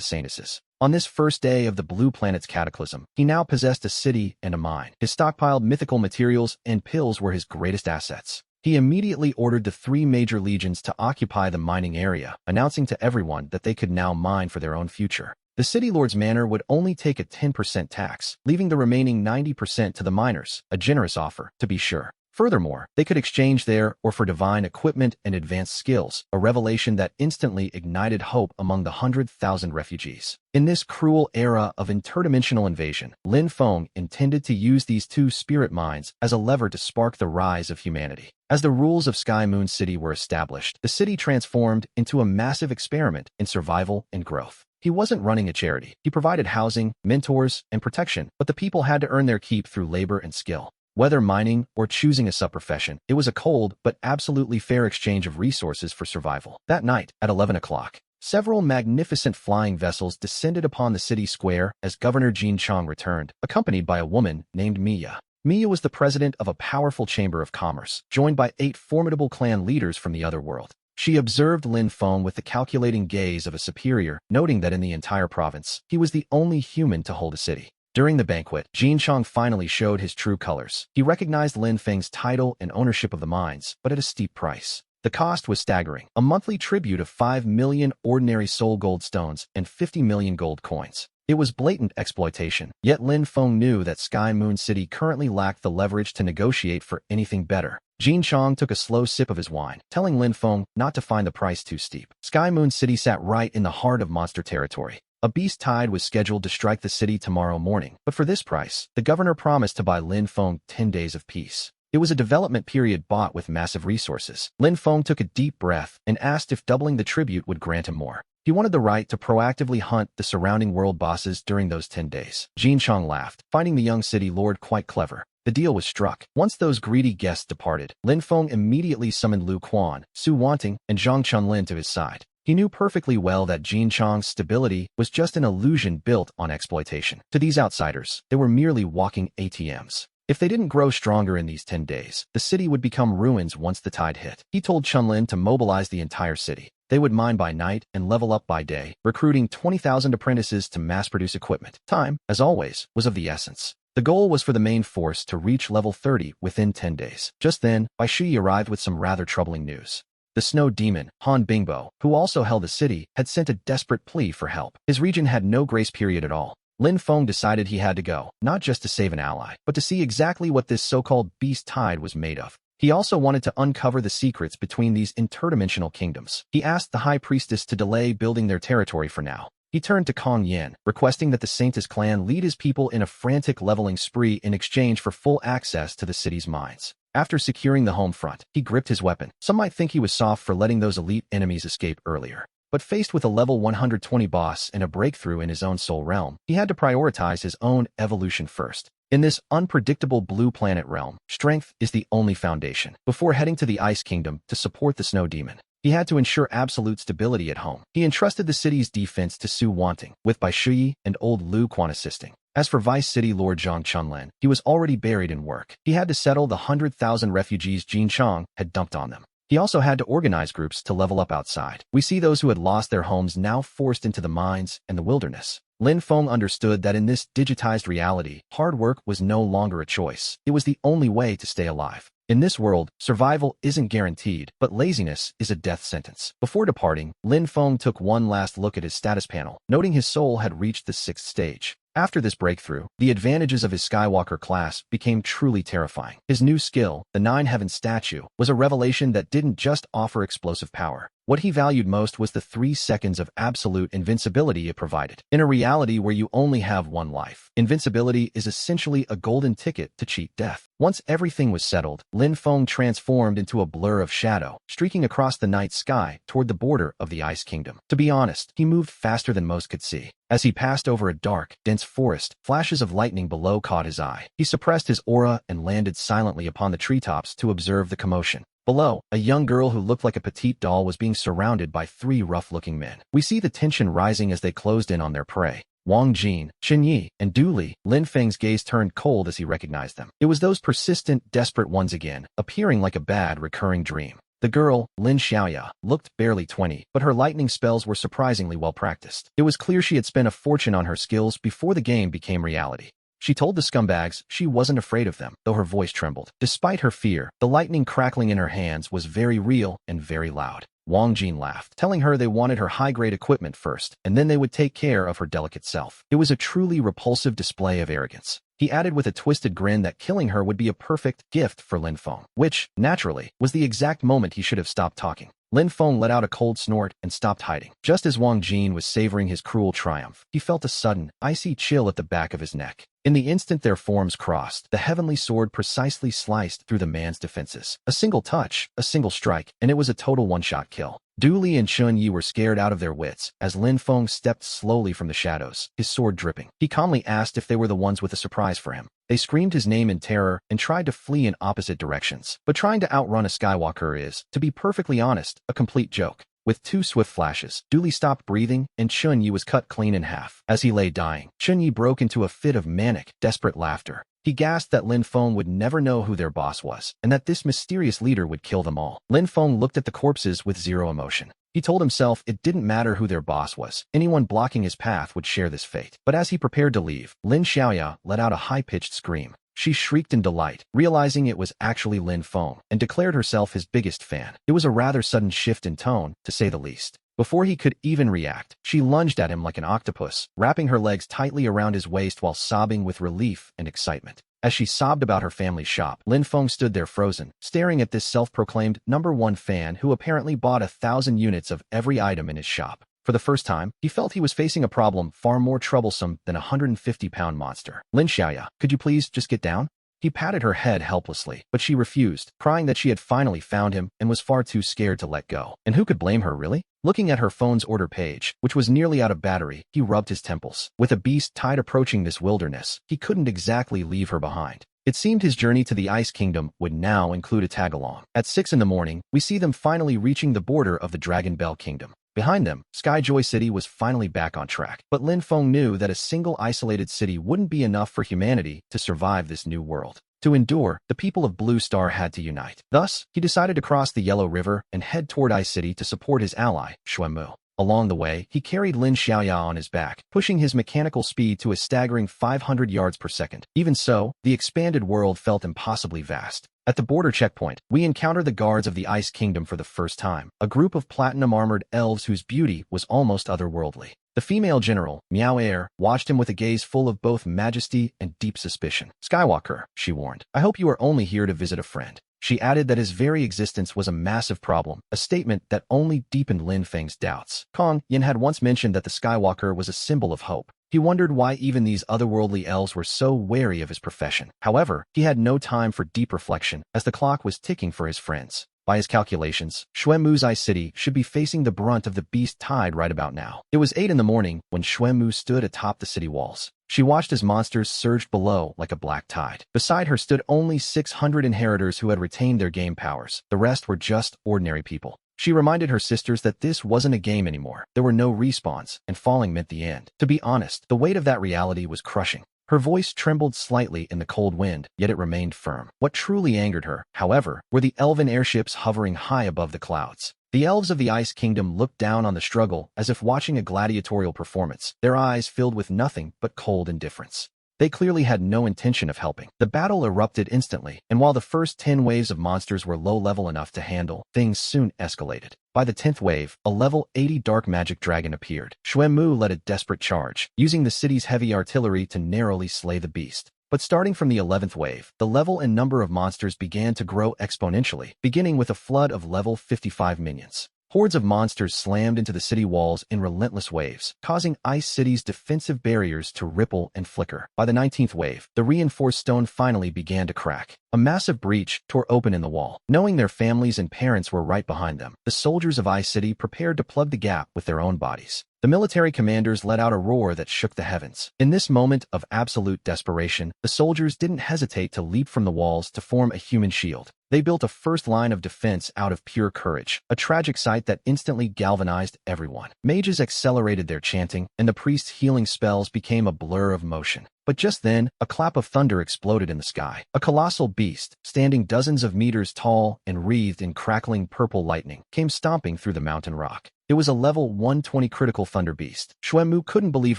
S1: Saintises. On this first day of the Blue Planet's cataclysm, he now possessed a city and a mine. His stockpiled mythical materials and pills were his greatest assets. He immediately ordered the 3 major legions to occupy the mining area, announcing to everyone that they could now mine for their own future. The city lord's manor would only take a 10% tax, leaving the remaining 90% to the miners, a generous offer, to be sure. Furthermore, they could exchange their or for divine equipment and advanced skills, a revelation that instantly ignited hope among the 100,000 refugees. In this cruel era of interdimensional invasion, Lin Feng intended to use these 2 spirit mines as a lever to spark the rise of humanity. As the rules of Sky Moon City were established, the city transformed into a massive experiment in survival and growth. He wasn't running a charity. He provided housing, mentors, and protection, but the people had to earn their keep through labor and skill. Whether mining or choosing a sub-profession, it was a cold but absolutely fair exchange of resources for survival. That night, at 11 o'clock, several magnificent flying vessels descended upon the city square as Governor Jin Chong returned, accompanied by a woman named Mia. Mia was the president of a powerful chamber of commerce, joined by 8 formidable clan leaders from the other world. She observed Lin Feng with the calculating gaze of a superior, noting that in the entire province, he was the only human to hold a city. During the banquet, Jin Chong finally showed his true colors. He recognized Lin Feng's title and ownership of the mines, but at a steep price. The cost was staggering, a monthly tribute of 5 million ordinary soul gold stones and 50 million gold coins. It was blatant exploitation, yet Lin Feng knew that Sky Moon City currently lacked the leverage to negotiate for anything better. Jin Chong took a slow sip of his wine, telling Lin Feng not to find the price too steep. Sky Moon City sat right in the heart of monster territory. A beast tide was scheduled to strike the city tomorrow morning, but for this price, the governor promised to buy Lin Feng 10 days of peace. It was a development period bought with massive resources. Lin Feng took a deep breath and asked if doubling the tribute would grant him more. He wanted the right to proactively hunt the surrounding world bosses during those 10 days. Jin Chong laughed, finding the young city lord quite clever. The deal was struck. Once those greedy guests departed, Lin Feng immediately summoned Lu Quan, Su Wanting, and Zhang Chunlin to his side. He knew perfectly well that Jin Chong's stability was just an illusion built on exploitation. To these outsiders, they were merely walking ATMs. If they didn't grow stronger in these 10 days, the city would become ruins once the tide hit. He told Chunlin to mobilize the entire city. They would mine by night and level up by day, recruiting 20,000 apprentices to mass-produce equipment. Time, as always, was of the essence. The goal was for the main force to reach level 30 within 10 days. Just then, Bai Shui arrived with some rather troubling news. The snow demon, Han Bingbo, who also held the city, had sent a desperate plea for help. His region had no grace period at all. Lin Feng decided he had to go, not just to save an ally, but to see exactly what this so-called beast tide was made of. He also wanted to uncover the secrets between these interdimensional kingdoms. He asked the High Priestess to delay building their territory for now. He turned to Kong Yan, requesting that the Saintis clan lead his people in a frantic leveling spree in exchange for full access to the city's mines. After securing the home front, he gripped his weapon. Some might think he was soft for letting those elite enemies escape earlier. But faced with a level 120 boss and a breakthrough in his own soul realm, he had to prioritize his own evolution first. In this unpredictable blue planet realm, strength is the only foundation. Before heading to the Ice Kingdom to support the Snow Demon, he had to ensure absolute stability at home. He entrusted the city's defense to Su Wanting, with Bai Shui and old Lu Quan assisting. As for Vice City Lord Zhang Chunlan, he was already buried in work. He had to settle the 100,000 refugees Jin Chang had dumped on them. He also had to organize groups to level up outside. We see those who had lost their homes now forced into the mines and the wilderness. Lin Feng understood that in this digitized reality, hard work was no longer a choice. It was the only way to stay alive. In this world, survival isn't guaranteed, but laziness is a death sentence. Before departing, Lin Feng took one last look at his status panel, noting his soul had reached the 6th stage. After this breakthrough, the advantages of his Skywalker class became truly terrifying. His new skill, the Nine Heavens statue, was a revelation that didn't just offer explosive power. What he valued most was the 3 seconds of absolute invincibility it provided. In a reality where you only have one life, invincibility is essentially a golden ticket to cheat death. Once everything was settled, Lin Feng transformed into a blur of shadow, streaking across the night sky toward the border of the Ice Kingdom. To be honest, he moved faster than most could see. As he passed over a dark, dense forest, flashes of lightning below caught his eye. He suppressed his aura and landed silently upon the treetops to observe the commotion. Below, a young girl who looked like a petite doll was being surrounded by 3 rough-looking men. We see the tension rising as they closed in on their prey. Wang Jin, Chen Yi, and Du Li. Lin Feng's gaze turned cold as he recognized them. It was those persistent, desperate ones again, appearing like a bad, recurring dream. The girl, Lin Xiaoya, looked barely 20, but her lightning spells were surprisingly well practiced. It was clear she had spent a fortune on her skills before the game became reality. She told the scumbags she wasn't afraid of them, though her voice trembled. Despite her fear, the lightning crackling in her hands was very real and very loud. Wang Jin laughed, telling her they wanted her high-grade equipment first, and then they would take care of her delicate self. It was a truly repulsive display of arrogance. He added with a twisted grin that killing her would be a perfect gift for Lin Feng, which, naturally, was the exact moment he should have stopped talking. Lin Feng let out a cold snort and stopped hiding. Just as Wang Jin was savoring his cruel triumph, he felt a sudden, icy chill at the back of his neck. In the instant their forms crossed, the heavenly sword precisely sliced through the man's defenses. A single touch, a single strike, and it was a total one-shot kill. Du Li and Chun Yi were scared out of their wits as Lin Feng stepped slowly from the shadows, his sword dripping. He calmly asked if they were the ones with a surprise for him. They screamed his name in terror and tried to flee in opposite directions. But trying to outrun a Skywalker is, to be perfectly honest, a complete joke. With 2 swift flashes, Du Li stopped breathing and Chun Yi was cut clean in half. As he lay dying, Chun Yi broke into a fit of manic, desperate laughter. He gasped that Lin Feng would never know who their boss was, and that this mysterious leader would kill them all. Lin Feng looked at the corpses with zero emotion. He told himself it didn't matter who their boss was. Anyone blocking his path would share this fate. But as he prepared to leave, Lin Xiaoya let out a high-pitched scream. She shrieked in delight, realizing it was actually Lin Feng, and declared herself his biggest fan. It was a rather sudden shift in tone, to say the least. Before he could even react, she lunged at him like an octopus, wrapping her legs tightly around his waist while sobbing with relief and excitement. As she sobbed about her family's shop, Lin Feng stood there frozen, staring at this self-proclaimed #1 fan who apparently bought 1,000 units of every item in his shop. For the first time, he felt he was facing a problem far more troublesome than a 150-pound monster. Lin Xiaoya, could you please just get down? He patted her head helplessly, but she refused, crying that she had finally found him and was far too scared to let go. And who could blame her, really? Looking at her phone's order page, which was nearly out of battery, he rubbed his temples. With a beast tide approaching this wilderness, he couldn't exactly leave her behind. It seemed his journey to the Ice Kingdom would now include a tag-along. At 6 in the morning, we see them finally reaching the border of the Dragon Bell Kingdom. Behind them, Skyjoy City was finally back on track. But Lin Feng knew that a single isolated city wouldn't be enough for humanity to survive this new world. To endure, the people of Blue Star had to unite. Thus, he decided to cross the Yellow River and head toward Ice City to support his ally, Xuanmu. Along the way, he carried Lin Xiaoya on his back, pushing his mechanical speed to a staggering 500 yards per second. Even so, the expanded world felt impossibly vast. At the border checkpoint, we encounter the guards of the Ice Kingdom for the first time, a group of platinum-armored elves whose beauty was almost otherworldly. The female general, Miao Air, watched him with a gaze full of both majesty and deep suspicion. "Skywalker," she warned, "I hope you are only here to visit a friend." She added that his very existence was a massive problem, a statement that only deepened Lin Feng's doubts. Kong Yin had once mentioned that the Skywalker was a symbol of hope. He wondered why even these otherworldly elves were so wary of his profession. However, he had no time for deep reflection, as the clock was ticking for his friends. By his calculations, Xuanmu's Ice City should be facing the brunt of the beast tide right about now. It was 8 in the morning when Xuanmu stood atop the city walls. She watched as monsters surged below like a black tide. Beside her stood only 600 inheritors who had retained their game powers. The rest were just ordinary people. She reminded her sisters that this wasn't a game anymore. There were no respawns, and falling meant the end. To be honest, the weight of that reality was crushing. Her voice trembled slightly in the cold wind, yet it remained firm. What truly angered her, however, were the elven airships hovering high above the clouds. The elves of the Ice Kingdom looked down on the struggle as if watching a gladiatorial performance, their eyes filled with nothing but cold indifference. They clearly had no intention of helping. The battle erupted instantly, and while the first 10 waves of monsters were low-level enough to handle, things soon escalated. By the 10th wave, a level 80 dark magic dragon appeared. Xuanmu led a desperate charge, using the city's heavy artillery to narrowly slay the beast. But starting from the 11th wave, the level and number of monsters began to grow exponentially, beginning with a flood of level 55 minions. Hordes of monsters slammed into the city walls in relentless waves, causing Ice City's defensive barriers to ripple and flicker. By the 19th wave, the reinforced stone finally began to crack. A massive breach tore open in the wall. Knowing their families and parents were right behind them, the soldiers of Ice City prepared to plug the gap with their own bodies. The military commanders let out a roar that shook the heavens. In this moment of absolute desperation, the soldiers didn't hesitate to leap from the walls to form a human shield. They built a first line of defense out of pure courage, a tragic sight that instantly galvanized everyone. Mages accelerated their chanting, and the priest's healing spells became a blur of motion. But just then, a clap of thunder exploded in the sky. A colossal beast, standing dozens of meters tall and wreathed in crackling purple lightning, came stomping through the mountain rock. It was a level 120 critical thunder beast. Xuanmu couldn't believe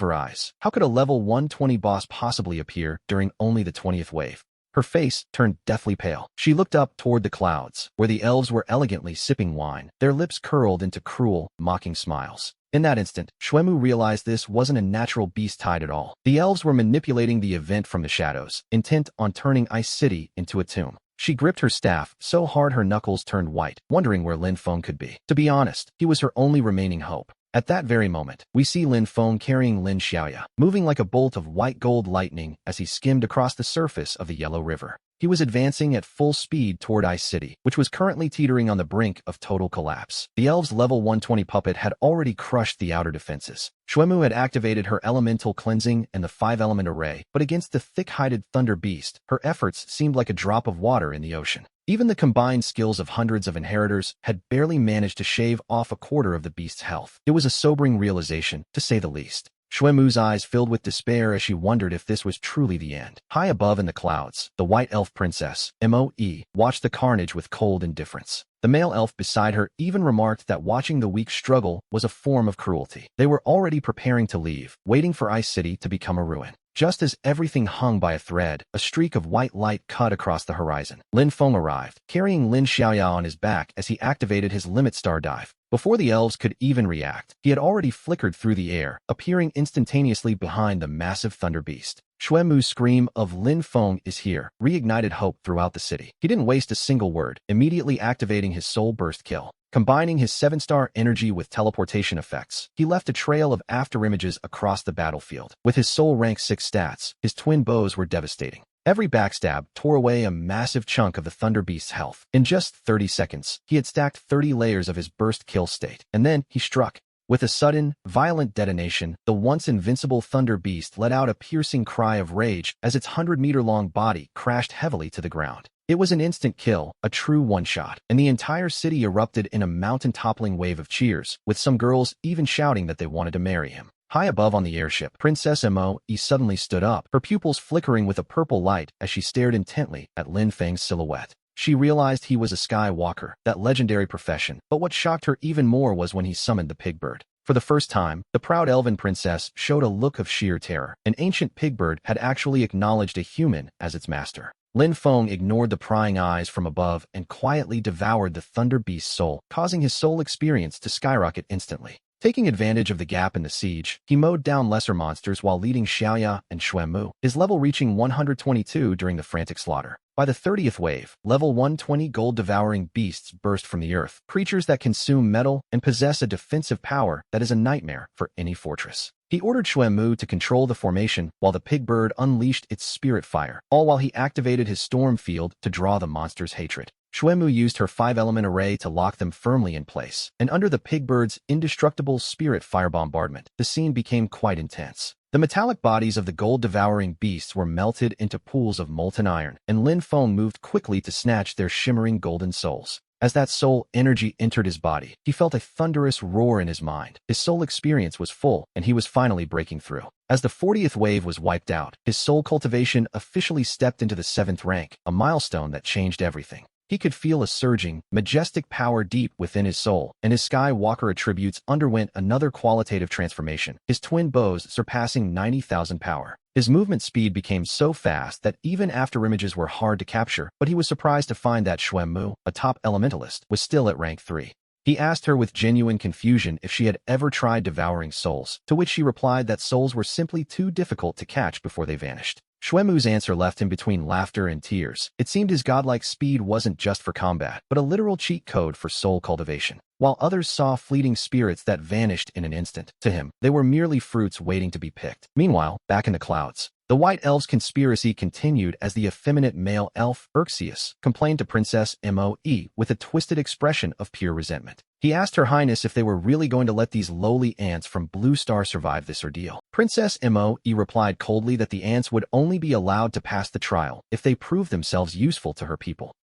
S1: her eyes. How could a level 120 boss possibly appear during only the 20th wave? Her face turned deathly pale. She looked up toward the clouds, where the elves were elegantly sipping wine, their lips curled into cruel, mocking smiles. In that instant, Xuanmu realized this wasn't a natural beast tide at all. The elves were manipulating the event from the shadows, intent on turning Ice City into a tomb. She gripped her staff so hard her knuckles turned white, wondering where Lin Feng could be. To be honest, he was her only remaining hope. At that very moment, we see Lin Feng carrying Lin Xiaoya, moving like a bolt of white gold lightning as he skimmed across the surface of the Yellow River. He was advancing at full speed toward Ice City, which was currently teetering on the brink of total collapse. The elves' level 120 puppet had already crushed the outer defenses. Xuanmu had activated her elemental cleansing and the 5-element array, but against the thick-hided thunder beast, her efforts seemed like a drop of water in the ocean. Even the combined skills of hundreds of inheritors had barely managed to shave off a quarter of the beast's health. It was a sobering realization, to say the least. Xuanmu's eyes filled with despair as she wondered if this was truly the end. High above in the clouds, the white elf princess, Moe, watched the carnage with cold indifference. The male elf beside her even remarked that watching the weak struggle was a form of cruelty. They were already preparing to leave, waiting for Ice City to become a ruin. Just as everything hung by a thread, a streak of white light cut across the horizon. Lin Feng arrived, carrying Lin Xiaoya on his back as he activated his limit star dive. Before the elves could even react, he had already flickered through the air, appearing instantaneously behind the massive thunder beast. Xuanmu's scream of "Lin Feng is here" reignited hope throughout the city. He didn't waste a single word, immediately activating his soul burst kill. Combining his 7-star energy with teleportation effects, he left a trail of afterimages across the battlefield. With his soul rank 6 stats, his twin bows were devastating. Every backstab tore away a massive chunk of the Thunder Beast's health. In just 30 seconds, he had stacked 30 layers of his burst kill state. And then, he struck. With a sudden, violent detonation, the once invincible Thunder Beast let out a piercing cry of rage as its 100-meter-long body crashed heavily to the ground. It was an instant kill, a true one-shot, and the entire city erupted in a mountain-toppling wave of cheers, with some girls even shouting that they wanted to marry him. High above on the airship, Princess Mo suddenly stood up, her pupils flickering with a purple light as she stared intently at Lin Feng's silhouette. She realized he was a skywalker, that legendary profession, but what shocked her even more was when he summoned the pigbird. For the first time, the proud elven princess showed a look of sheer terror. An ancient pigbird had actually acknowledged a human as its master. Lin Feng ignored the prying eyes from above and quietly devoured the thunder beast's soul, causing his soul experience to skyrocket instantly. Taking advantage of the gap in the siege, he mowed down lesser monsters while leading Xiaoya and Xuanmu, his level reaching 122 during the frantic slaughter. By the 30th wave, level 120 gold-devouring beasts burst from the earth, creatures that consume metal and possess a defensive power that is a nightmare for any fortress. He ordered Xuanmu to control the formation while the pigbird unleashed its spirit fire, all while he activated his storm field to draw the monster's hatred. Xuanmu used her 5-element array to lock them firmly in place, and under the pigbird's indestructible spirit fire bombardment, the scene became quite intense. The metallic bodies of the gold-devouring beasts were melted into pools of molten iron, and Lin Feng moved quickly to snatch their shimmering golden souls. As that soul energy entered his body, he felt a thunderous roar in his mind. His soul experience was full, and he was finally breaking through. As the 40th wave was wiped out, his soul cultivation officially stepped into the 7th rank, a milestone that changed everything. He could feel a surging, majestic power deep within his soul, and his Skywalker attributes underwent another qualitative transformation, his twin bows surpassing 90,000 power. His movement speed became so fast that even afterimages were hard to capture, but he was surprised to find that Xuanmu, a top elementalist, was still at rank 3. He asked her with genuine confusion if she had ever tried devouring souls, to which she replied that souls were simply too difficult to catch before they vanished. Xuanmu's answer left him between laughter and tears. It seemed his godlike speed wasn't just for combat, but a literal cheat code for soul cultivation. While others saw fleeting spirits that vanished in an instant, to him, they were merely fruits waiting to be picked. Meanwhile, back in the clouds, the White Elves' conspiracy continued as the effeminate male elf, Erxius, complained to Princess Moe with a twisted expression of pure resentment. He asked Her Highness if they were really going to let these lowly ants from Blue Star survive this ordeal. Princess Moe replied coldly that the ants would only be allowed to pass the trial if they proved themselves useful to her people.